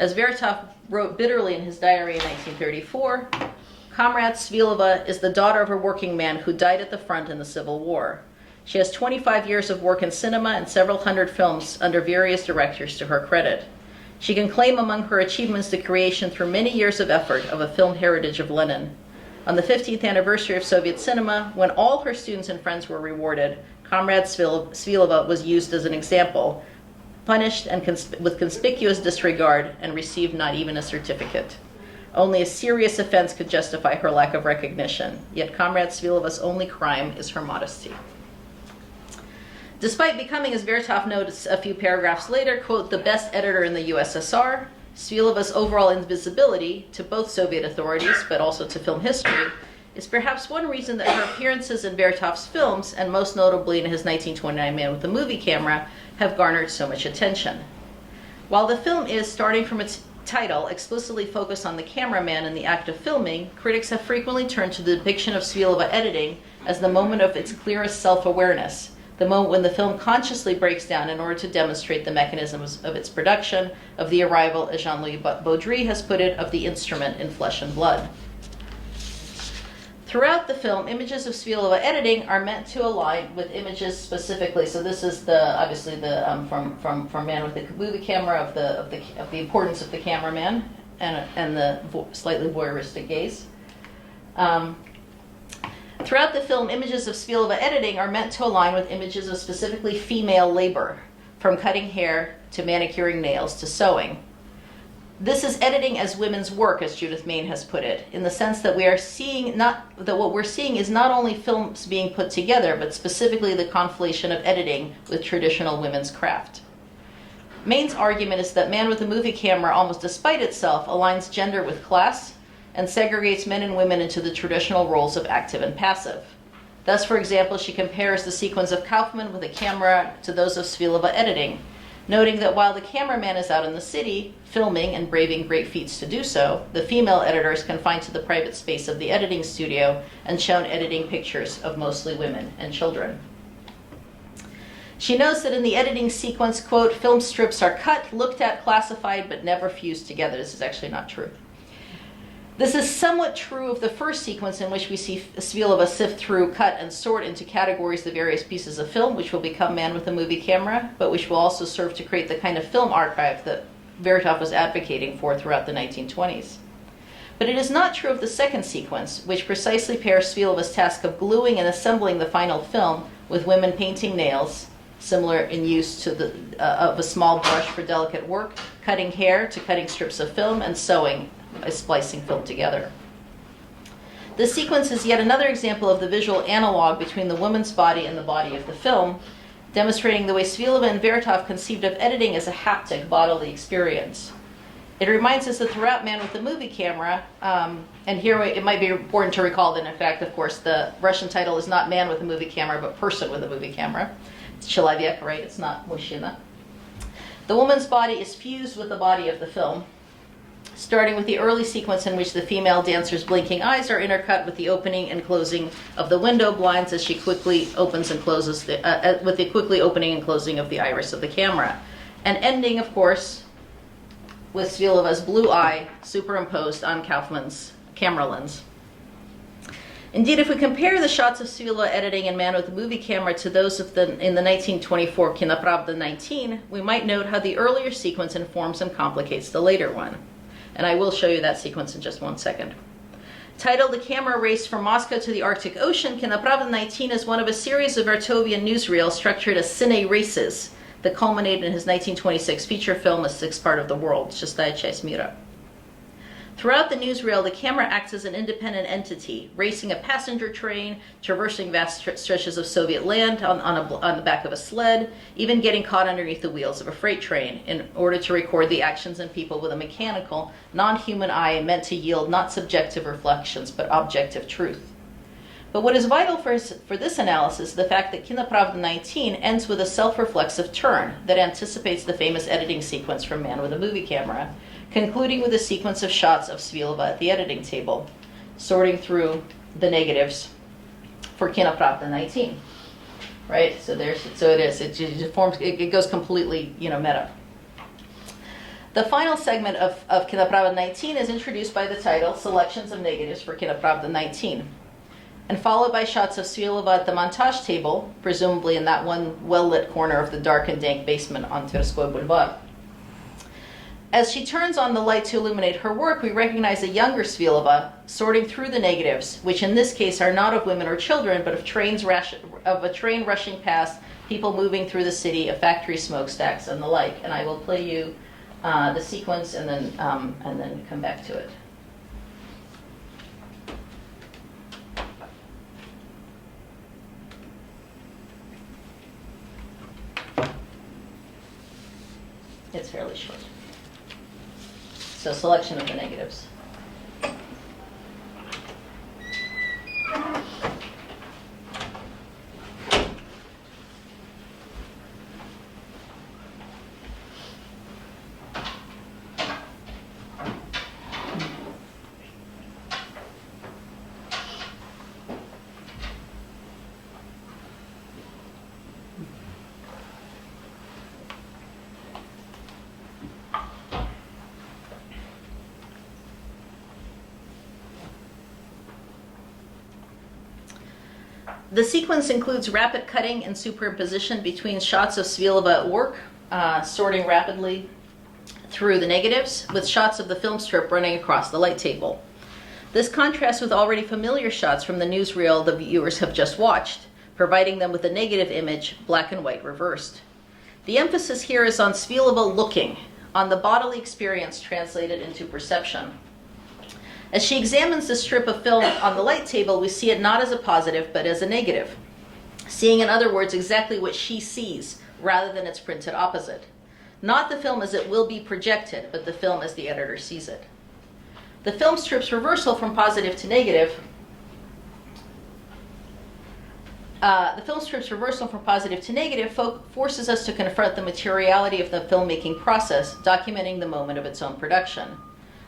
As Vertov wrote bitterly in his diary in 1934, Comrade Svilova is the daughter of a working man who died at the front in the Civil War. She has 25 years of work in cinema and several hundred films under various directors to her credit. She can claim among her achievements the creation through many years of effort of a film heritage of Lenin. On the 50th anniversary of Soviet cinema, when all her students and friends were rewarded, Comrade Svilova was used as an example, punished and with conspicuous disregard, and received not even a certificate. Only a serious offense could justify her lack of recognition, yet Comrade Svilova's only crime is her modesty. Despite becoming, as Vertov notes a few paragraphs later, quote, the best editor in the USSR, Svilova's overall invisibility to both Soviet authorities, but also to film history, is perhaps one reason that her appearances in Vertov's films, and most notably in his 1929 Man with the Movie Camera, have garnered so much attention. While the film is, starting from its title, explicitly focused on the cameraman and the act of filming, critics have frequently turned to the depiction of Svilova editing as the moment of its clearest self-awareness, the moment when the film consciously breaks down in order to demonstrate the mechanisms of its production, of the arrival, as Jean-Louis Baudry has put it, of the instrument in flesh and blood. Throughout the film, images of Svilova editing are meant to align with images specifically. So this is obviously from Man with the Movie Camera of the importance of the cameraman and the slightly voyeuristic gaze. Throughout the film, images of Svilova editing are meant to align with images of specifically female labor, from cutting hair to manicuring nails to sewing. This is editing as women's work, as Judith Main has put it, in the sense that what we're seeing is not only films being put together, but specifically the conflation of editing with traditional women's craft. Main's argument is that Man with the Movie Camera, almost despite itself, aligns gender with class and segregates men and women into the traditional roles of active and passive. Thus, for example, she compares the sequence of Kaufman with a camera to those of Svilova editing, noting that while the cameraman is out in the city, filming and braving great feats to do so, the female editor is confined to the private space of the editing studio and shown editing pictures of mostly women and children. She notes that in the editing sequence, quote, film strips are cut, looked at, classified, but never fused together. This is actually not true. This is somewhat true of the first sequence in which we see Svilova sift through, cut, and sort into categories the various pieces of film, which will become Man with the Movie Camera, but which will also serve to create the kind of film archive that Vertov was advocating for throughout the 1920s. But it is not true of the second sequence, which precisely pairs Svilova's task of gluing and assembling the final film with women painting nails, similar in use to of a small brush for delicate work, cutting hair to cutting strips of film, and sewing, splicing film together. This sequence is yet another example of the visual analog between the woman's body and the body of the film, demonstrating the way Svilova and Vertov conceived of editing as a haptic bodily experience. It reminds us that throughout Man with the Movie Camera, and here it might be important to recall that, in fact, of course, the Russian title is not Man with a Movie Camera, but Person with a Movie Camera. It's Человек, right? It's not Mushina. The woman's body is fused with the body of the film, starting with the early sequence in which the female dancer's blinking eyes are intercut with the opening and closing of the window blinds as she quickly opens and closes, with the quickly opening and closing of the iris of the camera. And ending, of course, with Svilova's blue eye superimposed on Kaufman's camera lens. Indeed, if we compare the shots of Svilova editing in Man with the Movie Camera to those in the 1924 Kinopravda 19, we might note how the earlier sequence informs and complicates the later one. And I will show you that sequence in just 1 second. Titled The Camera Race from Moscow to the Arctic Ocean, Kinopravda 19 is one of a series of Vertovian newsreels structured as cine races that culminated in his 1926 feature film, A Sixth Part of the World, Шестая часть мира. Throughout the newsreel, the camera acts as an independent entity, racing a passenger train, traversing vast stretches of Soviet land on the back of a sled, even getting caught underneath the wheels of a freight train in order to record the actions and people with a mechanical, non-human eye meant to yield not subjective reflections, but objective truth. But what is vital for this analysis is the fact that Kinopravda 19 ends with a self-reflexive turn that anticipates the famous editing sequence from Man with a Movie Camera, concluding with a sequence of shots of Svilova at the editing table, sorting through the negatives for Kinopravda 19. Right? So it goes completely, meta. The final segment of Kinopravda 19 is introduced by the title Selections of Negatives for Kinopravda 19, and followed by shots of Svilova at the montage table, presumably in that one well-lit corner of the dark and dank basement on Tverskoy Boulevard. As she turns on the light to illuminate her work, we recognize a younger Svilova sorting through the negatives, which in this case are not of women or children, but of a train rushing past, people moving through the city, of factory smokestacks, and the like. And I will play you the sequence and then come back to it. It's fairly short. So selection of the negatives. The sequence includes rapid cutting and superimposition between shots of Svilova at work, sorting rapidly through the negatives, with shots of the film strip running across the light table. This contrasts with already familiar shots from the newsreel the viewers have just watched, providing them with a negative image, black and white reversed. The emphasis here is on Svilova looking, on the bodily experience translated into perception. As she examines the strip of film on the light table, we see it not as a positive, but as a negative, seeing, in other words, exactly what she sees, rather than its printed opposite. Not the film as it will be projected, but the film as the editor sees it. The film strip's reversal from positive to negative forces us to confront the materiality of the filmmaking process, documenting the moment of its own production.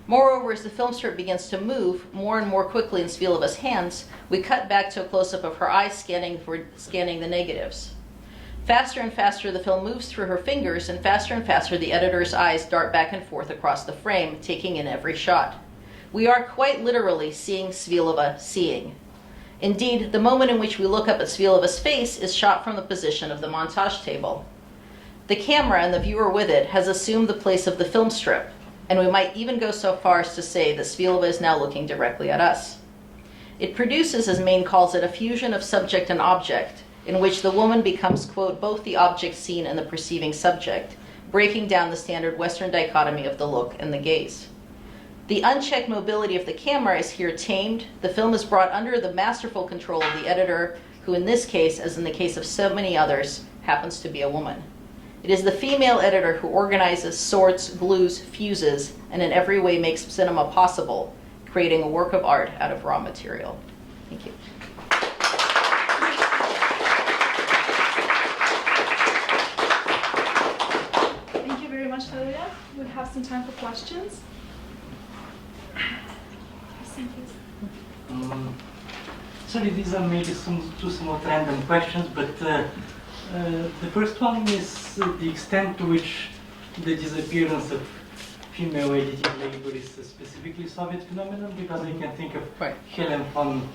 Moreover, as the film strip begins to move more and more quickly in Svilova's hands, we cut back to a close-up of her eyes scanning the negatives. Faster and faster the film moves through her fingers, and faster the editor's eyes dart back and forth across the frame, taking in every shot. We are quite literally seeing Svilova seeing. Indeed, the moment in which we look up at Svilova's face is shot from the position of the montage table. The camera, and the viewer with it, has assumed the place of the film strip, and we might even go so far as to say that Svilova is now looking directly at us. It produces, as Maine calls it, a fusion of subject and object, in which the woman becomes, quote, both the object seen and the perceiving subject, breaking down the standard Western dichotomy of the look and the gaze. The unchecked mobility of the camera is here tamed. The film is brought under the masterful control of the editor, who in this case, as in the case of so many others, happens to be a woman. It is the female editor who organizes, sorts, glues, fuses, and in every way makes cinema possible, creating a work of art out of raw material. Thank you. Thank you very much, Lilya. We'll have some time for questions. Sorry, these are maybe two somewhat random questions, but the first one is the extent to which the disappearance of female editing labor is a specifically Soviet phenomenon, because I can think of Helen von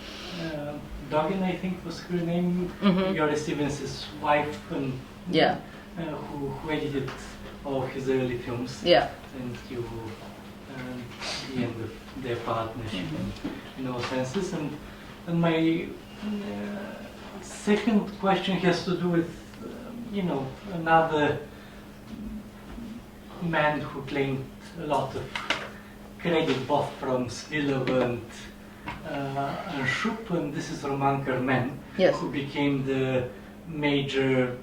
Doggen, I think was her name, Gary Stevens' wife, and who edited all of his early films, and the end of their partnership in all senses. And my second question has to do with, another man who claimed a lot of credit both from Svilova and Shub, and this is Roman Karmen, who became the major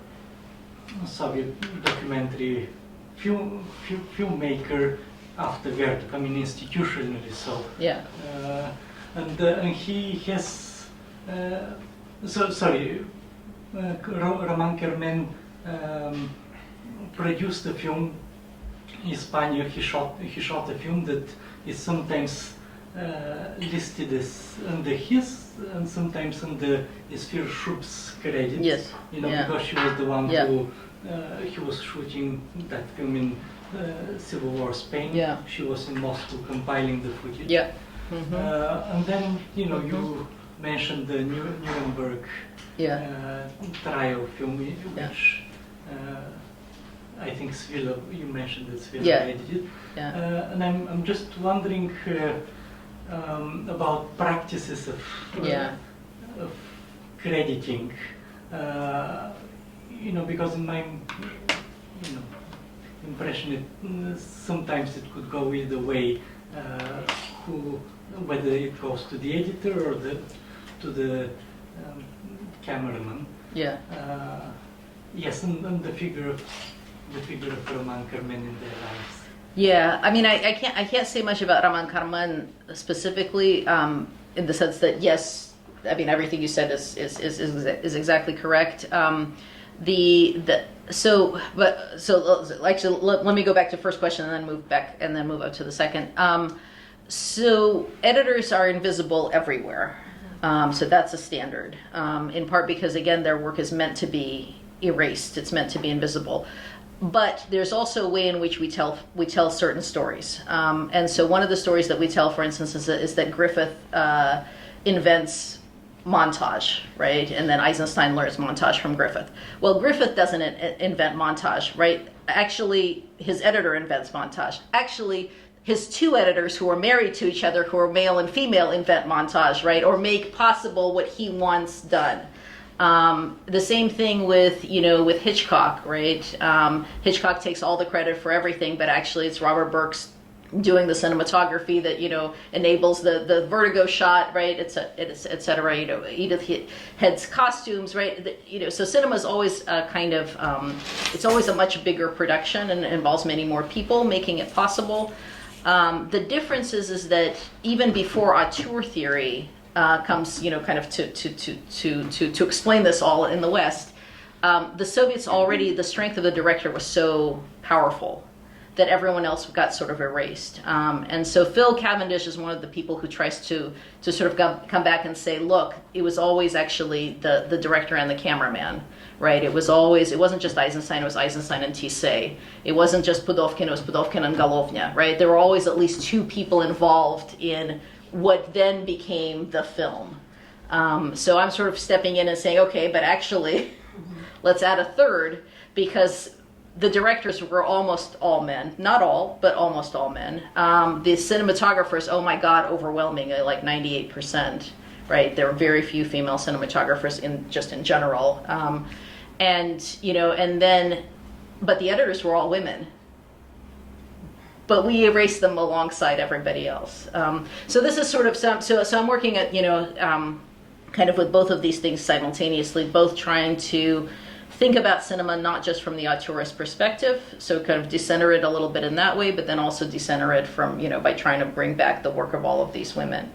Soviet documentary filmmaker after Vertov, I mean institutionally so. And he has, Roman Karmen produced a film in Spain. He shot a film that is sometimes listed as under his and sometimes under Esfir Shub's credits. Because she was the one who he was shooting that film in Civil War Spain. She was in Moscow compiling the footage. And then you mentioned the Nuremberg trial film, which I think you mentioned that Svilova edited. And I'm just wondering about practices of crediting. Because in my impression, sometimes it could go either way, whether it goes to the editor or to the cameraman. Yes, and the figure of Roman Karmen in their lives. I mean, I can't say much about Roman Karmen specifically, in the sense that yes, I mean everything you said is exactly correct. So let me go back to the first question and then move up to the second. So editors are invisible everywhere. So that's a standard, in part because, again, their work is meant to be erased. It's meant to be invisible. But there's also a way in which we tell certain stories. And so one of the stories that we tell, for instance, is that Griffith invents montage, right? And then Eisenstein learns montage from Griffith. Well, Griffith doesn't invent montage, right? Actually, his editor invents montage. Actually, his two editors who are married to each other, who are male and female, invent montage, right? Or make possible what he wants done. The same thing with, with Hitchcock, right? Hitchcock takes all the credit for everything, but actually it's Robert Burke's doing the cinematography that, enables the vertigo shot, right? Et cetera, Edith Head's costumes, right? So cinema is always it's always a much bigger production and involves many more people making it possible. The difference is that even before auteur theory comes, kind of to explain this all in the West, the Soviets already, the strength of the director was so powerful that everyone else got sort of erased. And so Phil Cavendish is one of the people who tries to sort of come back and say, look, it was always actually the director and the cameraman, right? It wasn't just Eisenstein, it was Eisenstein and Tissé. It wasn't just Pudovkin, it was Pudovkin and Golovnya, right? There were always at least two people involved in what then became the film. So I'm sort of stepping in and saying, okay, but actually, let's add a third, because the directors were almost all men. Not all, but almost all men. The cinematographers, oh my God, overwhelmingly, like 98%, right? There were very few female cinematographers in general. But the editors were all women. But we erased them alongside everybody else. So this is sort of so I'm working at, kind of with both of these things simultaneously, both trying to think about cinema not just from the auteurist perspective, so kind of decenter it a little bit in that way, but then also decenter it from, by trying to bring back the work of all of these women.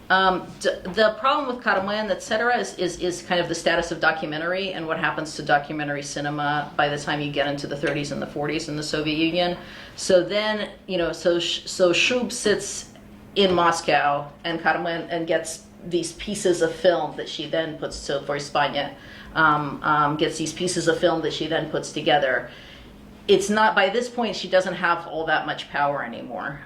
The problem with Carmen, etc., is kind of the status of documentary and what happens to documentary cinema by the time you get into the 30s and the 40s in the Soviet Union. So then, so Shub sits in Moscow and Carmen and gets these pieces of film that she then puts for España. Gets these pieces of film that she then puts together. It's not, by this point, she doesn't have all that much power anymore,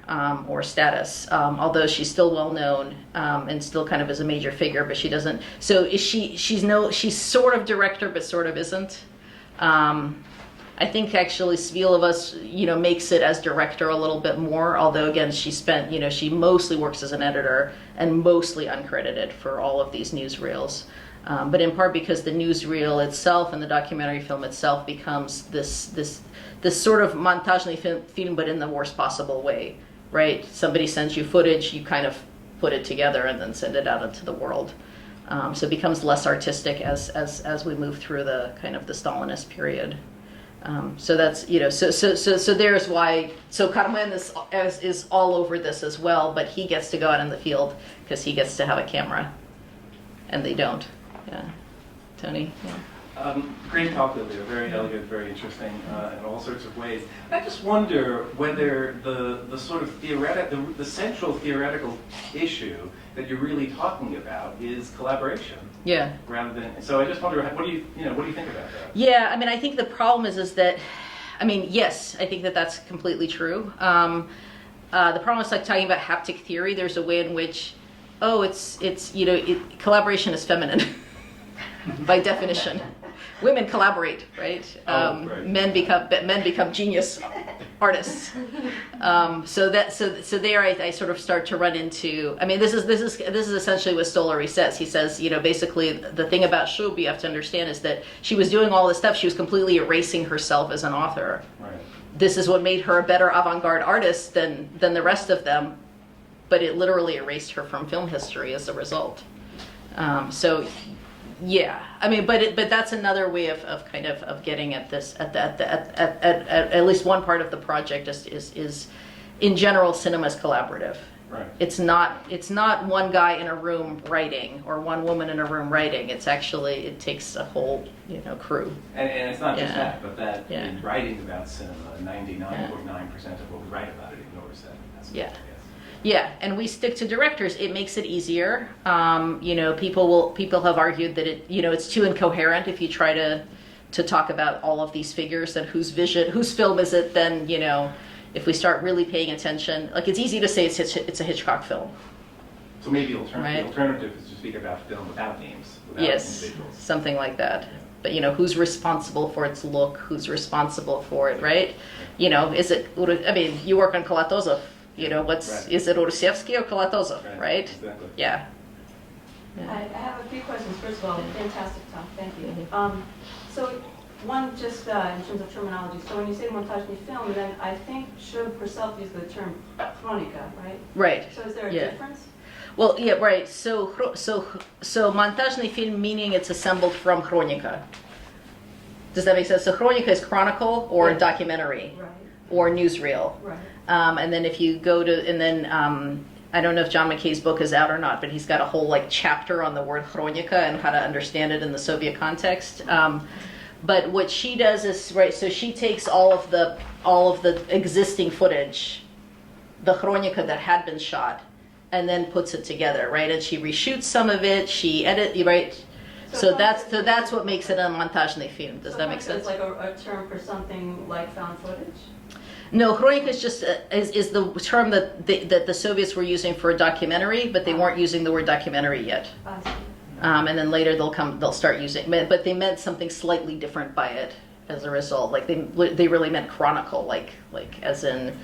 or status, although she's still well known and still kind of is a major figure, but she doesn't, so she's sort of director, but sort of isn't. I think actually Svilova, makes it as director a little bit more, although again, she mostly works as an editor and mostly uncredited for all of these newsreels. But in part because the newsreel itself and the documentary film itself becomes this sort of montage film, but in the worst possible way, right? Somebody sends you footage, you kind of put it together and then send it out into the world. So it becomes less artistic as we move through the kind of the Stalinist period. So that's, so there's why, so Carmen is all over this as well, but he gets to go out in the field because he gets to have a camera and they don't. Yeah, Tony. Yeah. Great talk, Lilya. Very elegant, very interesting in all sorts of ways. I just wonder whether the sort of the central theoretical issue that you're really talking about is collaboration. Yeah. Rather than, so I just wonder, what do you think about that? Yeah, I mean, I think the problem is that, yes, I think that's completely true. The problem is like talking about haptic theory. There's a way in which, collaboration is feminine. By definition, women collaborate, right? Right. Men become genius artists. So there I sort of start to run into. This is essentially what Stollery says. He says, basically the thing about Shub you have to understand is that she was doing all this stuff. She was completely erasing herself as an author. Right. This is what made her a better avant-garde artist than the rest of them, but it literally erased her from film history as a result. Yeah, but that's another way of getting at this. At least one part of the project is in general, cinema is collaborative. Right. It's not one guy in a room writing or one woman in a room writing. It's actually, it takes a whole crew. And it's not just that, but that Yeah. in writing about cinema, 99.9% of what we write about it ignores that. That's Yeah. Yeah, and we stick to directors. It makes it easier. People have argued that it's too incoherent if you try to talk about all of these figures and whose film is it. Then if we start really paying attention, like it's easy to say it's a Hitchcock film. So maybe the Right. alternative is to speak about film without names, without Yes, individuals. something like that. But who's responsible for its look? Who's responsible for it? Right? Is it? You work on Kalatozov. Right. Is it Urusevsky or Kalatozov, right? Exactly. Yeah. Yeah. I have a few questions. First of all, fantastic talk. Thank you. Mhm. So one, just in terms of terminology. So when you say montage film, then I think Shub herself used the term chronica, right? Right. So is there a Yeah. difference? Well, yeah, right. So montażny film, meaning it's assembled from chronika. Does that make sense? So chronika is chronicle or Yeah. documentary Right. or newsreel. Right. And then if you go to, and then I don't know if John McKay's book is out or not, but he's got a whole like chapter on the word chronika and how to understand it in the Soviet context. But what she does is, right, so she takes all of the existing footage, the chronika that had been shot, and then puts it together, right? And she reshoots some of it, she right? So that's what makes it a montażny film. Does that make sense? It's like a term for something like found footage? No, chronika is just is the term that the Soviets were using for a documentary, but they weren't using the word documentary yet. I see. And then later they'll start using, but they meant something slightly different by it as a result. Like they really meant chronicle, like as in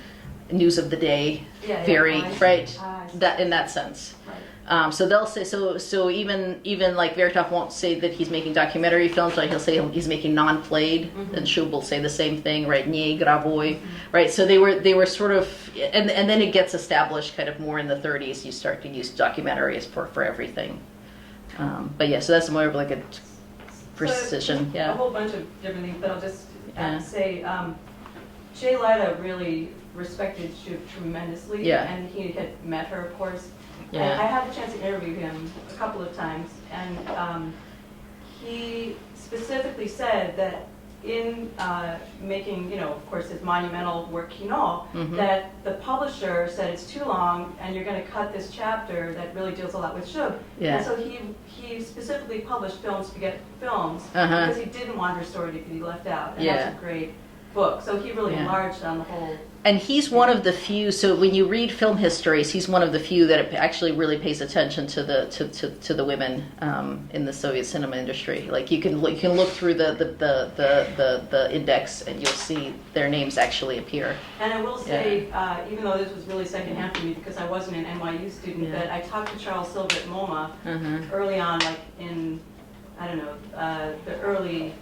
news of the day, Yeah, very I see. right. I see. That in that sense. Right. So they'll say so even like Vertov won't say that he's making documentary films, like he'll say he's making non-played, and Shub will say the same thing, right? Nie gravoj, right? So they were sort of, and then it gets established kind of more in the 30s. You start to use documentaries for everything. But yeah, so that's more of like a precision. So, Yeah. a whole bunch of different things, but I'll just Yeah. say, Jay Lida really respected Shub tremendously, Yeah. and he had met her, of course. Yeah. And I had the chance to interview him a couple of times, and he specifically said that in making, of course, his monumental work Kino, Mhm. that the publisher said it's too long, and you're going to cut this chapter that really deals a lot with Shub. Yeah. And so he specifically published Films to get films Uh-huh. because he didn't want her story to be left out, and Yeah. that's a great book. So he really Yeah. enlarged on the whole. And he's one of the few. So when you read film histories, he's one of the few that actually really pays attention to the women in the Soviet cinema industry. Like you can look through the index and you'll see their names actually appear. And I will say, even though this was really secondhand for me because I wasn't an NYU student, Yeah. but I talked to Charles Silver at MoMA early on, like in, I don't know, the early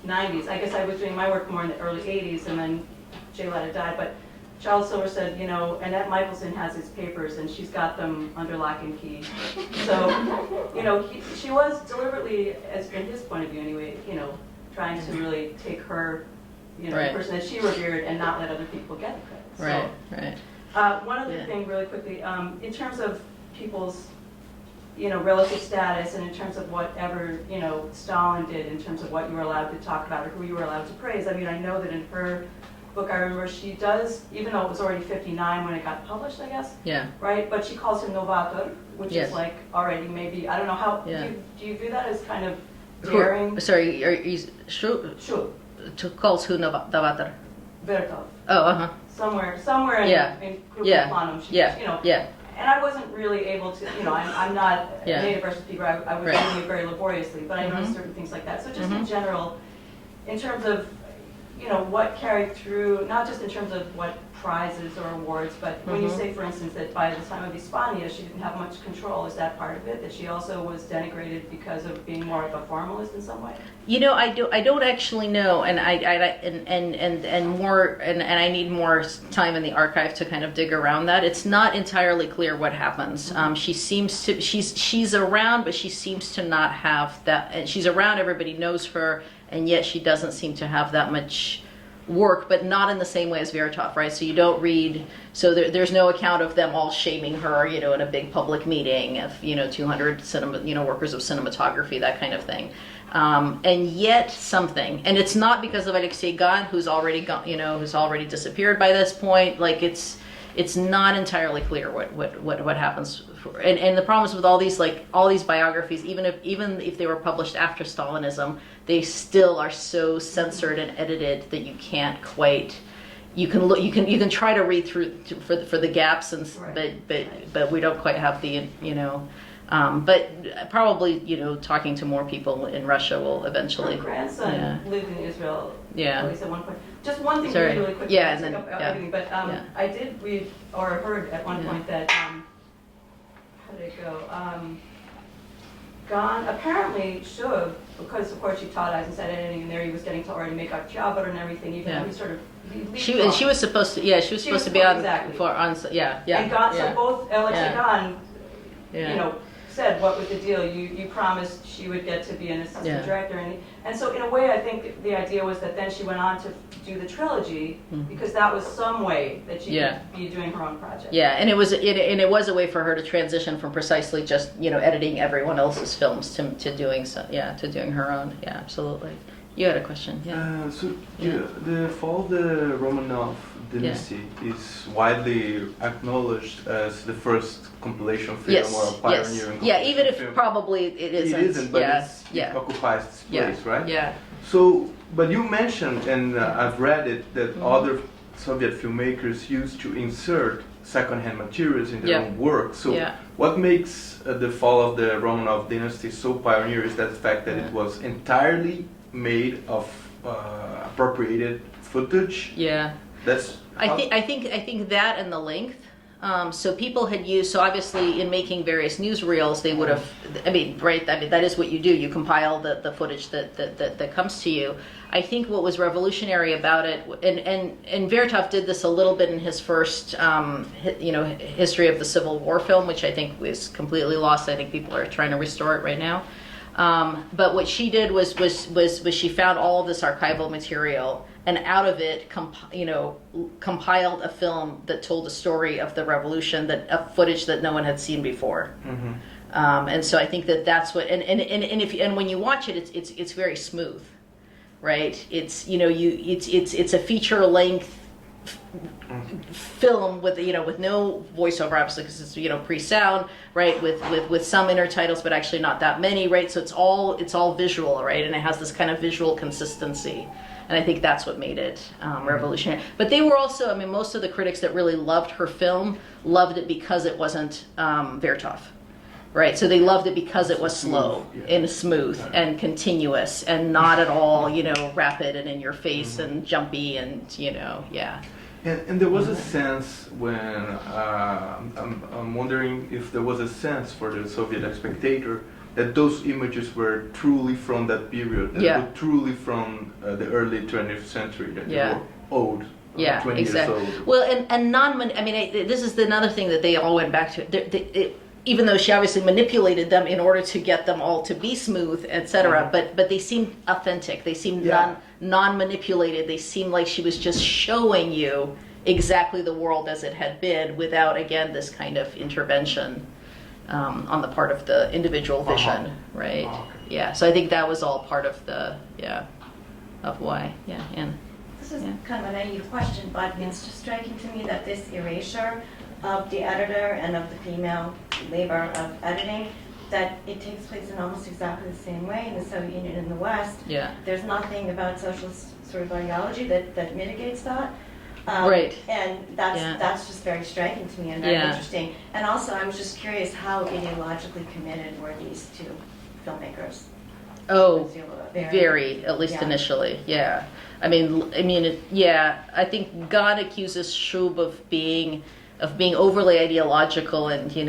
90s. I guess I was doing my work more in the early 80s, and then Jay Lida died. But Charles Silver said, Annette Michelson has his papers, and she's got them under lock and key. So, she was deliberately, as in his point of view anyway, trying to really take her, Right. the person that she revered, and not let other people get the credit. Right. One other Yeah. thing, really quickly, in terms of people's, relative status, and in terms of whatever, Stalin did, in terms of what you were allowed to talk about or who you were allowed to praise. I mean, I know that in her book, I remember she does, even though it was already 59 when it got published, I guess, Yeah. right? But she calls him novator, which Yes. is like already maybe, I don't know how, Yeah. do you view that as kind of daring? Sorry, are you Sure, calls who Novator? Vertov. Oh, Somewhere Yeah. in Yeah. Planum, Yeah. Yeah. And I wasn't really able to, I'm not Yeah. a native Russian speaker, I was Right. doing it very laboriously, but I noticed certain things like that. So just in general, in terms of, what carried through, not just in terms of what prizes or awards, but when you say, for instance, that by the time of Hispania, she didn't have much control, is that part of it? That she also was denigrated because of being more of a formalist in some way? I don't actually know, and I need more time in the archive to kind of dig around that. It's not entirely clear what happens. She seems to she's around, but she seems to not have that. And she's around, everybody knows her, and yet she doesn't seem to have that much work, but not in the same way as Vertov, right? So you don't read, so there's no account of them all shaming her, in a big public meeting of, 200 workers of cinematography, that kind of thing. And yet something, and it's not because of Alexei Gan, who's already gone, who's already disappeared by this point. Like it's not entirely clear what happens. And the problem is with all these biographies, even if they were published after Stalinism, they still are so censored and edited that you can't quite. You can try to read through for the gaps, and but we don't quite have the But probably talking to more people in Russia will eventually. Her grandson lived in Israel. Yeah. At least at one point. Just one thing Sorry. really quick. Yeah, and then yeah. But I did read or heard at one point that how did it go? gone, apparently Shub, because of course she taught, as I said, editing, and there he was getting to already make up Jabber and everything, even though he sort of, She was supposed to, she was supposed to be on, exactly. yeah. And Gon, so both Alexa Yeah. Gon, Yeah. you know, said what was the deal. You promised she would get to be an assistant director, and so in a way, I think the idea was that then she went on to do the trilogy because that was some way that she could be doing her own project. Yeah, and it was a way for her to transition from precisely just editing everyone else's films to doing to doing her own. Yeah, absolutely. You had a question, yeah. The fall of the Romanov dynasty is widely acknowledged as the first compilation film or pioneering Yeah, even if film. probably it isn't. It isn't, but it occupies its place, right? Yeah. So, but you mentioned, and I've read it, that other Soviet filmmakers used to insert secondhand materials in their own work. So, what makes the fall of the Romanov dynasty so pioneer is that the fact that it was entirely made of appropriated footage. Yeah. I think that and the length. So people had used, so obviously in making various newsreels, they would have, that is what you do. You compile the footage that comes to you. I think what was revolutionary about it, and Vertov did this a little bit in his first, history of the Civil War film, which I think was completely lost. I think people are trying to restore it right now. But what she did was she found all of this archival material, and out of it, compiled a film that told the story of the revolution, of footage that no one had seen before. And so I think that's what, and when you watch it, it's very smooth, right? It's it's a feature length film with no voiceover, obviously, because it's pre-sound, right, with some intertitles, but actually not that many, right? So it's all visual, right, and it has this kind of visual consistency, and I think that's what made it revolutionary. But they were also, most of the critics that really loved her film loved it because it wasn't Vertov, right? So they loved it because it was slow and smooth and continuous and not at all rapid and in your face and jumpy and And there was a sense when I'm wondering if there was a sense for the Soviet spectator that those images were truly from that period, that were truly from the early 20th century, that they were old. 20 exactly. years old. Well, and this is another thing that they all went back to. Even though she obviously manipulated them in order to get them all to be smooth, etc., but they seemed authentic. They seemed non-manipulated. They seemed like she was just showing you exactly the world as it had been, without, again, this kind of intervention on the part of the individual vision, right? Yeah. So I think that was all part of of why. Yeah. And this is kind of a naive question, but it's just striking to me that this erasure of the editor and of the female labor of editing, that it takes place in almost exactly the same way in the Soviet Union and the West. Yeah. There's nothing about socialist sort of ideology that mitigates that. Right. And that's just very striking to me and very interesting. And also, I was just curious, how ideologically committed were these two filmmakers? Oh, very, at least initially, yeah. I think God accuses Shub of being overly ideological and hanging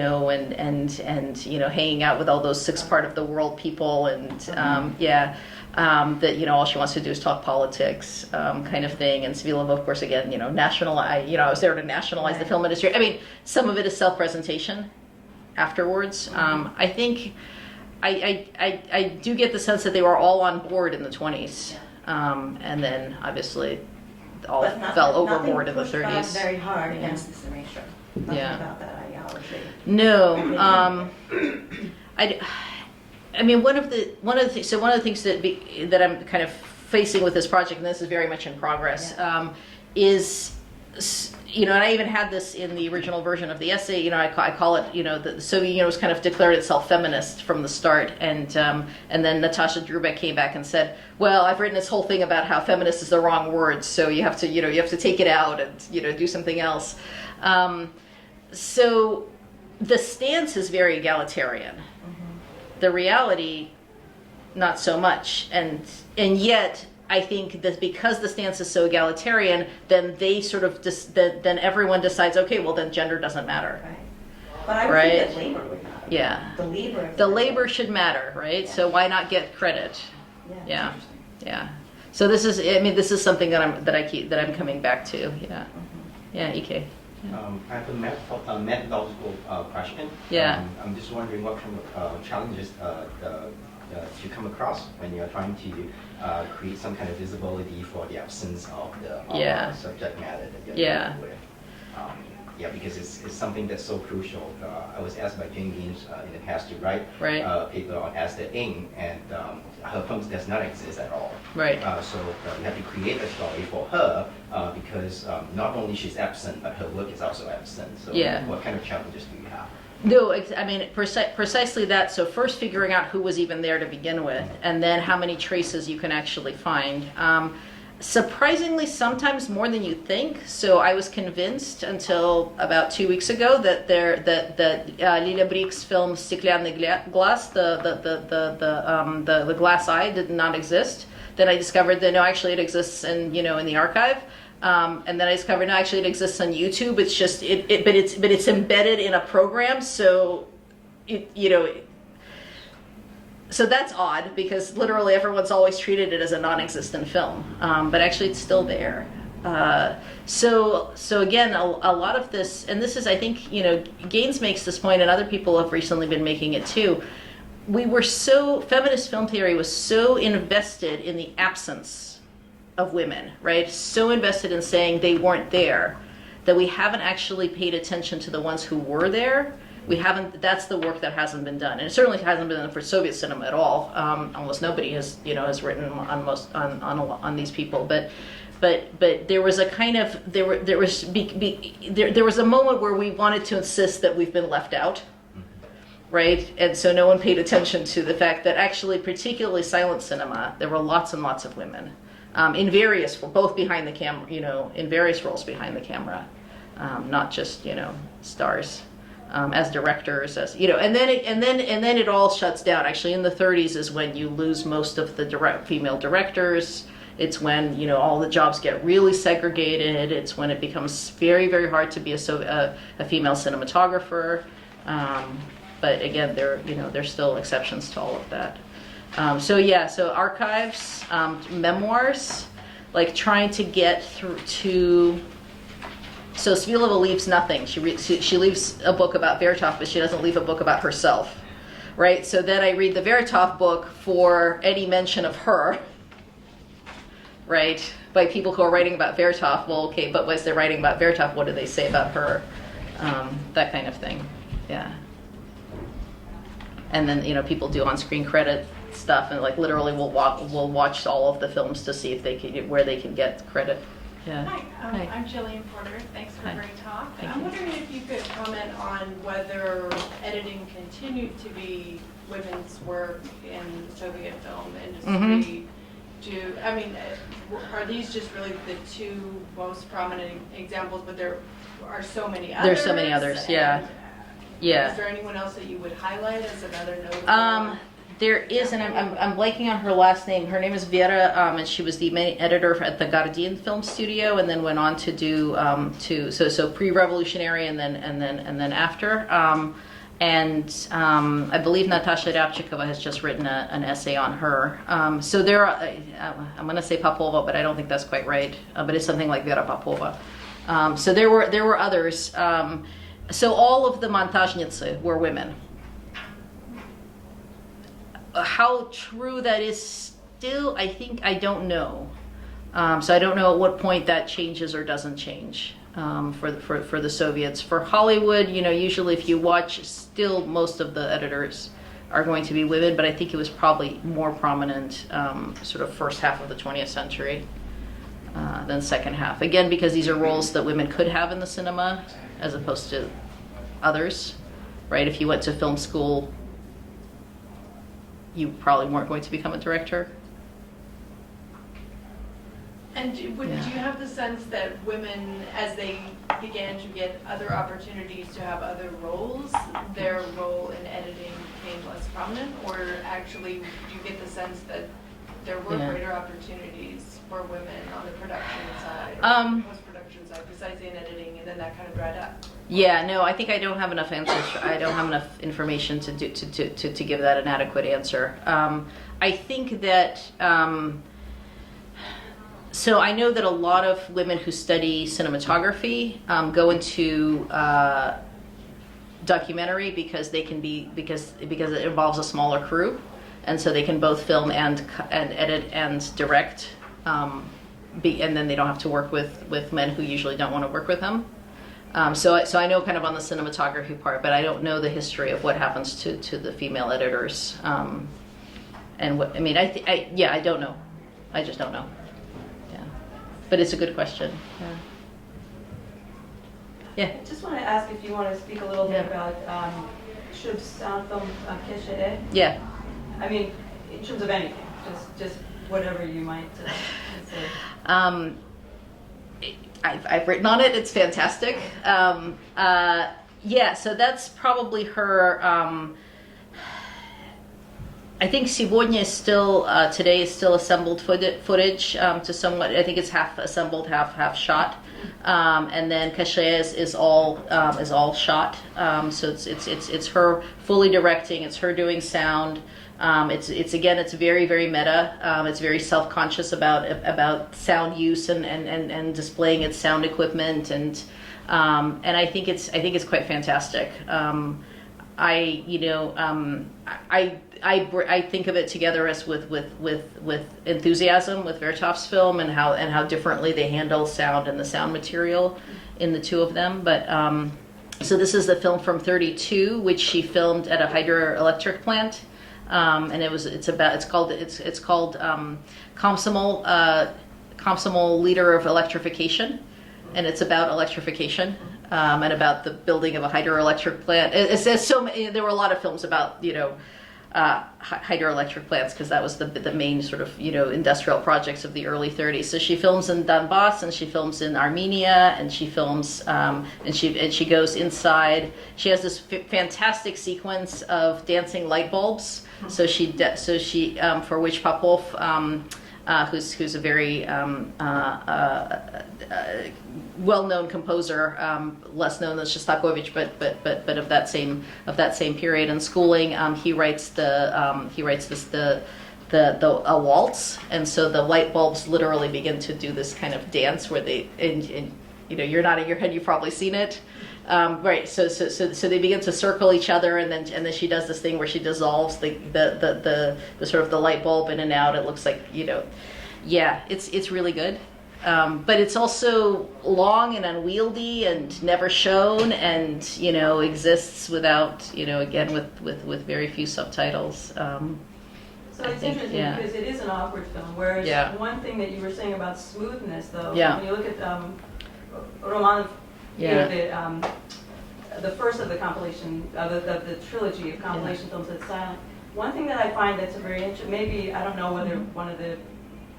out with all those sixth part of the world people and that all she wants to do is talk politics, kind of thing. And Svilova, of course, again, nationalize. I was there to nationalize the film industry. Some of it is self-presentation afterwards. I think I do get the sense that they were all on board in the 20s, and then obviously all fell overboard in the 30s. Nothing pushed back very hard against this erasure. Nothing about that ideology. No. One of the things that I'm kind of facing with this project, and this is very much in progress, is, and I even had this in the original version of the essay. I call it, the Soviet Union was kind of declared itself feminist from the start, and then Natasha Drubek came back and said, well, I've written this whole thing about how feminist is the wrong word, so you have to take it out and do something else. So the stance is very egalitarian. The reality, not so much, and yet I think that because the stance is so egalitarian, then they sort of then everyone decides, okay, well then gender doesn't matter. Right. But I would think that labor would matter. Yeah. the labor. of The that. labor should matter, right? So why not get credit? Yeah. Yeah. So this is, I mean, this is something that I'm coming back to. Yeah. Yeah, EK. I have a methodological question. Yeah. I'm just wondering what kind of challenges you come across when you're trying to create some kind of visibility for the absence of the subject matter that you're dealing with. Because it's something that's so crucial. I was asked by Jane Gaines in the past to write a paper on Esther Ng, and her films does not exist at all. Right. So we have to create a story for her because not only she's absent, but her work is also absent. So what kind of challenges do you have? No, I mean, precisely that. So first figuring out who was even there to begin with, and then how many traces you can actually find. Surprisingly, sometimes more than you think. So I was convinced until about 2 weeks ago that Lilya Brick's film "Стеклянный глаз," the glass eye, did not exist. Then I discovered that no, actually it exists in the archive. And then I discovered no, actually it exists on YouTube. It's just but it's embedded in a program. So So that's odd because literally everyone's always treated it as a non-existent film, but actually it's still there. So again, a lot of this, and this is, I think, Gaines makes this point, and other people have recently been making it too. Feminist film theory was so invested in the absence of women, right? So invested in saying they weren't there, that we haven't actually paid attention to the ones who were there. That's the work that hasn't been done, and it certainly hasn't been done for Soviet cinema at all. Almost nobody has written on these people, but there was a kind of there was a moment where we wanted to insist that we've been left out, right? And so no one paid attention to the fact that actually, particularly silent cinema, there were lots and lots of women in various, both behind the camera, in various roles behind the camera, not just stars. As directors, and then it all shuts down. Actually, in the 30s is when you lose most of the female directors. It's when all the jobs get really segregated. It's when it becomes very, very hard to be a female cinematographer. But again, there's still exceptions to all of that. So archives, memoirs, like trying to get through to. So Svilova leaves nothing. She leaves a book about Vertov, but she doesn't leave a book about herself, right? So then I read the Vertov book for any mention of her, right? By people who are writing about Vertov. Well, okay, but as they're writing about Vertov, what do they say about her? That kind of thing, yeah. And then people do on-screen credit stuff, and like literally we'll watch all of the films to see if where they can get credit. Yeah. Hi, Hi. I'm Jillian Porter. Thanks for Hi. a great talk. Thank I'm you. wondering if you could comment on whether editing continued to be women's work in the Soviet film industry. Are these just really the two most prominent examples? But there are so many others. There's so many others. Yeah. Yeah. Is there anyone else that you would highlight as another notable? There is, and I'm blanking on her last name. Her name is Vera, and she was the main editor at the Guardian Film Studio, and then went on to do so pre-revolutionary, and then after. I believe Natasha Rabchikova has just written an essay on her. So there are, I'm going to say Popova, but I don't think that's quite right. But it's something like Vera Popova. So there were others. So all of the montajniцы were women. How true that is still, I don't know. So I don't know at what point that changes or doesn't change for the Soviets. For Hollywood, usually if you watch, still most of the editors are going to be women, but I think it was probably more prominent sort of first half of the 20th century than second half. Again, because these are roles that women could have in the cinema as opposed to others, right? If you went to film school, you probably weren't going to become a director. And do you have the sense that women, as they began to get other opportunities to have other roles, their role in editing became less prominent? Or actually, do you get the sense that there were greater opportunities for women on the production side, or post-production side, besides in editing, and then that kind of dried up? Yeah, no, I think I don't have enough answers. I don't have enough information to give that an adequate answer. I think that, so I know that a lot of women who study cinematography go into documentary because they can be, because it involves a smaller crew, and so they can both film and edit and direct, and then they don't have to work with men who usually don't want to work with them. So I know kind of on the cinematography part, but I don't know the history of what happens to the female editors. And what, I mean, I don't know. I just don't know. Yeah, but it's a good question. Yeah. Yeah. I just want to ask if you want to speak a little bit about Shub's sound film Keshe. Yeah. I mean, in terms of anything, just whatever you might say. I've written on it. It's fantastic. Yeah, so that's probably her. I think Сегодня is still today is still assembled footage to somewhat. I think it's half assembled, half shot, and then Keshe is all shot. So it's her fully directing. It's her doing sound. It's again, it's very, very meta. It's very self-conscious about sound use and displaying its sound equipment, and I think it's quite fantastic. I think of it together as with enthusiasm with Vertov's film, and how differently they handle sound and the sound material in the two of them. But so this is the film from '32, which she filmed at a hydroelectric plant. And it's called Komsomol Leader of Electrification, and it's about electrification and about the building of a hydroelectric plant. There were a lot of films about hydroelectric plants, because that was the main sort of industrial projects of the early 30s. So she films in Donbass, and she films in Armenia, and she films and she goes inside. She has this fantastic sequence of dancing light bulbs. So she for which Popov, who's a very well-known composer, less known than Shostakovich, but of that same period and schooling, he writes a waltz, and so the light bulbs literally begin to do this kind of dance where they, you're nodding your head, you've probably seen it. Right, so they begin to circle each other, and then she does this thing where she dissolves the sort of the light bulb in and out. It looks like it's really good, but it's also long and unwieldy and never shown, and exists without again with very few subtitles. So it's interesting because it is an awkward film. Whereas one thing that you were saying about smoothness, though, when you look at Roman. The first of the compilation, the trilogy of compilation films that's silent. One thing that I find that's a very interesting, maybe, I don't know whether one of the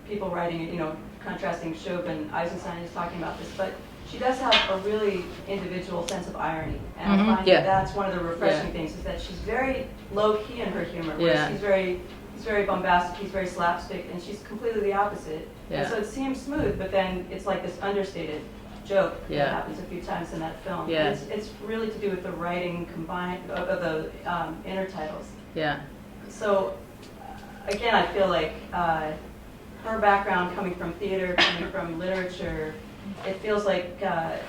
people writing it, contrasting Shub and Eisenstein is talking about this, but she does have a really individual sense of irony. And I find that that's one of the refreshing things, is that she's very low-key in her humor, whereas he's very bombastic, he's very slapstick, and she's completely the opposite. And so it seems smooth, but then it's like this understated joke that happens a few times in that film. It's really to do with the writing combined of the intertitles. So again, I feel like her background, coming from theater, coming from literature, it feels like that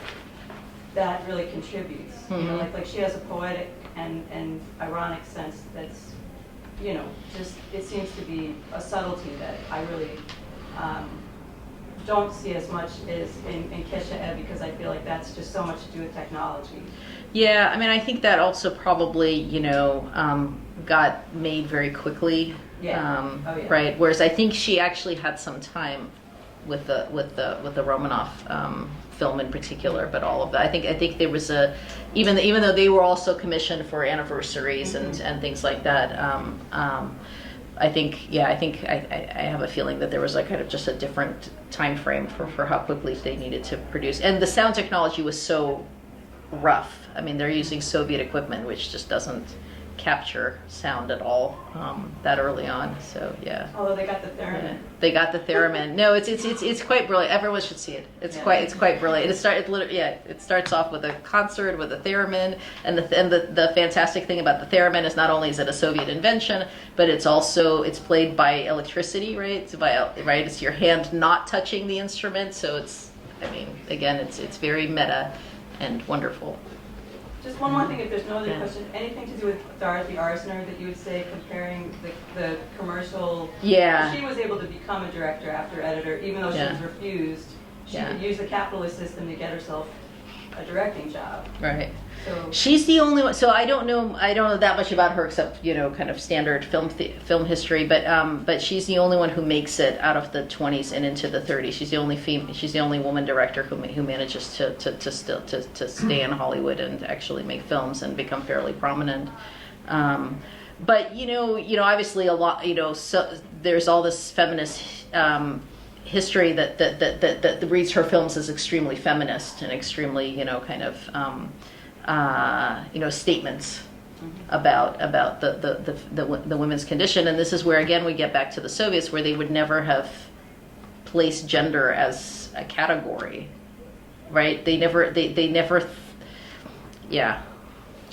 really contributes. Like she has a poetic and ironic sense that's just, it seems to be a subtlety that I really don't see as much as in Keshe, because I feel like that's just so much to do with technology. Yeah, I mean, I think that also probably, got made very quickly. Right. Whereas I think she actually had some time with the Romanov film in particular, but all of that. I think there was even though they were also commissioned for anniversaries and things like that. I have a feeling that there was kind of just a different time frame for how quickly they needed to produce, and the sound technology was so rough. I mean, they're using Soviet equipment, which just doesn't capture sound at all that early on. So yeah. Although they got the theremin. Yeah. They got the theremin. No, it's quite brilliant. Everyone should see it. It's quite brilliant. It starts off with a concert with a theremin, and the fantastic thing about the theremin is not only is it a Soviet invention, but it's played by electricity, right? It's your hand not touching the instrument, so it's very meta and wonderful. Just one more thing, if there's no other question, anything to do with Dorothy Arzner that you would say comparing the commercial? Yeah. She was able to become a director after editor, even though she was refused. She could use the capitalist system to get herself a directing job. Right. So she's the only one. So I don't know that much about her except kind of standard film history. But she's the only one who makes it out of the 20s and into the 30s. She's the only woman director who manages to stay in Hollywood and actually make films and become fairly prominent. But obviously a lot. So there's all this feminist history that reads her films as extremely feminist and extremely statements about the women's condition. And this is where again we get back to the Soviets, where they would never have placed gender as a category, right? They never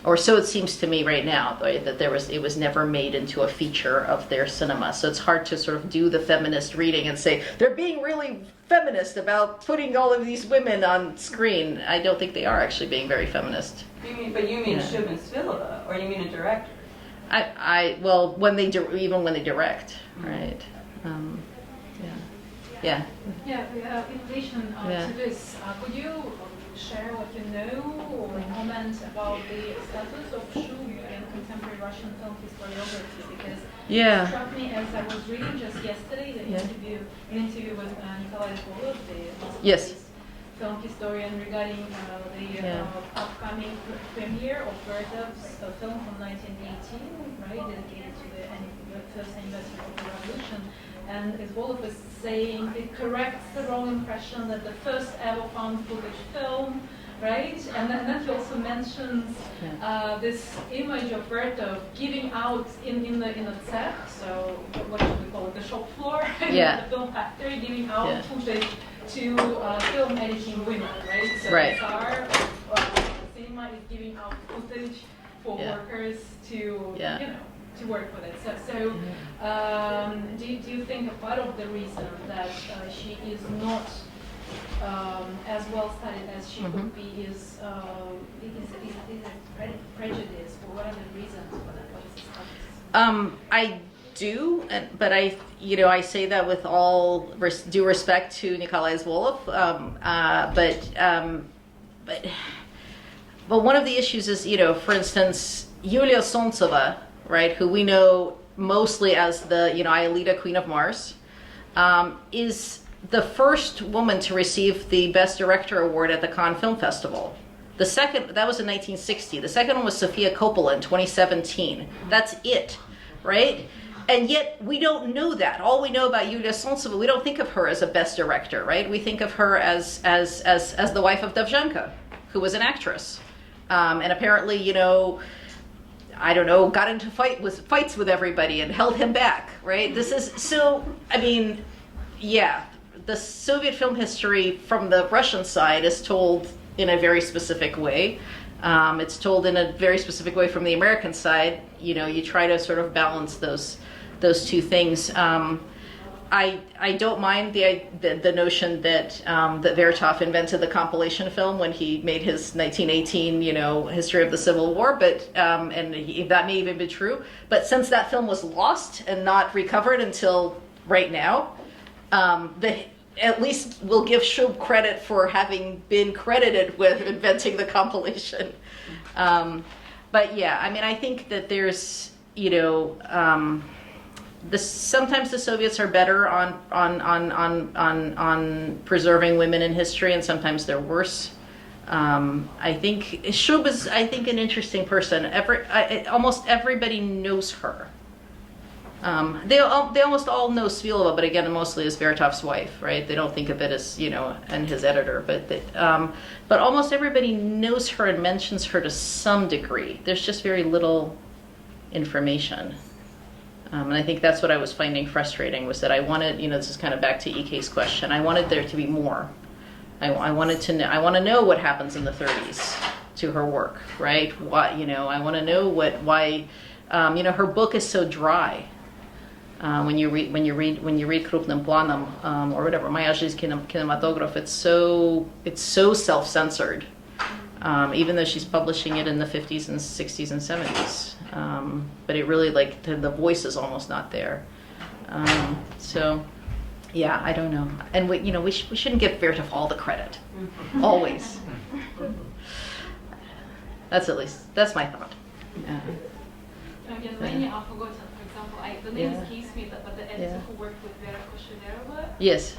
or so it seems to me right now, right, that it was never made into a feature of their cinema. So it's hard to sort of do the feminist reading and say they're being really feminist about putting all of these women on screen. I don't think they are actually being very feminist. you mean Shub and Svilova, or you mean a director? Well, when they even when they direct, right? Yeah. In relation to this, could you share what you know or comment about the status of Shub in contemporary Russian film historiography? Because it struck me as I was reading just yesterday an interview with Nikolai Zvolov, the film historian, regarding the upcoming premiere of Vertov's film from 1918, right, dedicated to the first anniversary of the revolution. And Zvolov is saying it corrects the wrong impression that the first ever found footage film, right? And then he also mentions this image of Vertov giving out in the set, so what should we call it, the shop floor, the film factory, giving out footage to film editing women, right? So the Tsar, cinema is giving out footage for workers to, to work with it. So do you think a part of the reason that she is not as well studied as she could be is prejudice, or what are the reasons for that? What is the status? I do, but I say that with all due respect to Nikolai Zvolov. But one of the issues is, for instance, Yulia Solntseva, right, who we know mostly as the, Aelita, Queen of Mars, is the first woman to receive the Best Director Award at the Cannes Film Festival. The second, that was in 1960. The second one was Sofia Coppola in 2017. That's it, right? And yet we don't know that. All we know about Yulia Solntseva, we don't think of her as a Best Director, right? We think of her as the wife of Dovzhenko, who was an actress, and apparently, I don't know, got into fights with everybody and held him back, right? This is, so, the Soviet film history from the Russian side is told in a very specific way. It's told in a very specific way from the American side. You try to sort of balance those two things. I don't mind the notion that that Vertov invented the compilation film when he made his 1918 history of the Civil War, but that may even be true. But since that film was lost and not recovered until right now, at least we'll give Shub credit for having been credited with inventing the compilation. But yeah, I think that there's sometimes the Soviets are better on preserving women in history, and sometimes they're worse. I think Shub is, an interesting person. Almost everybody knows her. They almost all know Svilova, but again, mostly as Vertov's wife, right? They don't think of it as, and his editor, but almost everybody knows her and mentions her to some degree. There's just very little information. And I think that's what I was finding frustrating, was that I wanted, this is kind of back to EK's question, I wanted there to be more. I wanted to know, I want to know what happens in the 30s to her work, right? Why, I want to know why, her book is so dry. When you read Krupnym Planom, or whatever, Моя жизнь кинематограф, it's so self-censored. Even though she's publishing it in the 50s and 60s and 70s. But it really, the voice is almost not there. So, yeah, I don't know. And we shouldn't give Vertov all the credit. Always. That's my thought. Again, many are forgotten. For example, the name escapes me, but the editor who worked with Vera Kosherova. Yes.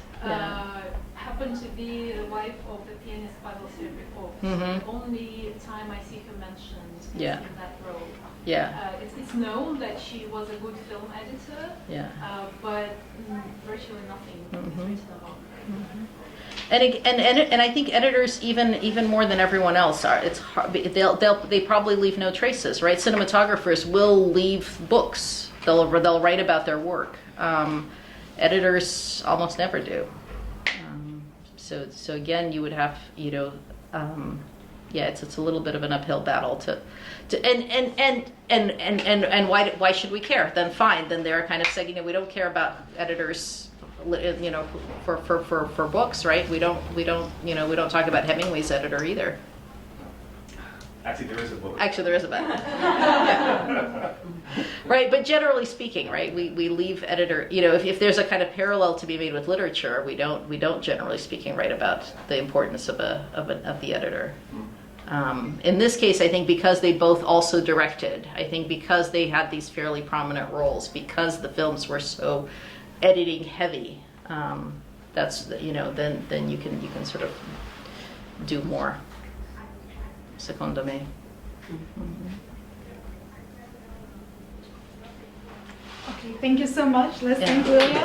Happened to be the wife of the pianist Pavel Serebryakov. The only time I see her mentioned is in that role. It's known that she was a good film editor, but virtually nothing is written about her. And I think editors even more than everyone else are. It's hard. They probably leave no traces, right? Cinematographers will leave books. They'll write about their work. Editors almost never do. So again, you would have, it's a little bit of an uphill battle and why should we care? Then fine, then they're kind of saying, we don't care about editors, for books, right? We don't talk about Hemingway's editor either. Actually, there is a book. Actually, there is a book. Right, but generally speaking, right, we leave editor. If there's a kind of parallel to be made with literature, we don't generally speaking write about the importance of the editor. In this case, I think because they both also directed, I think because they had these fairly prominent roles, because the films were so editing heavy, that's then you can sort of do more. Secondo me. Okay, thank you so much. Let's thank Lilya.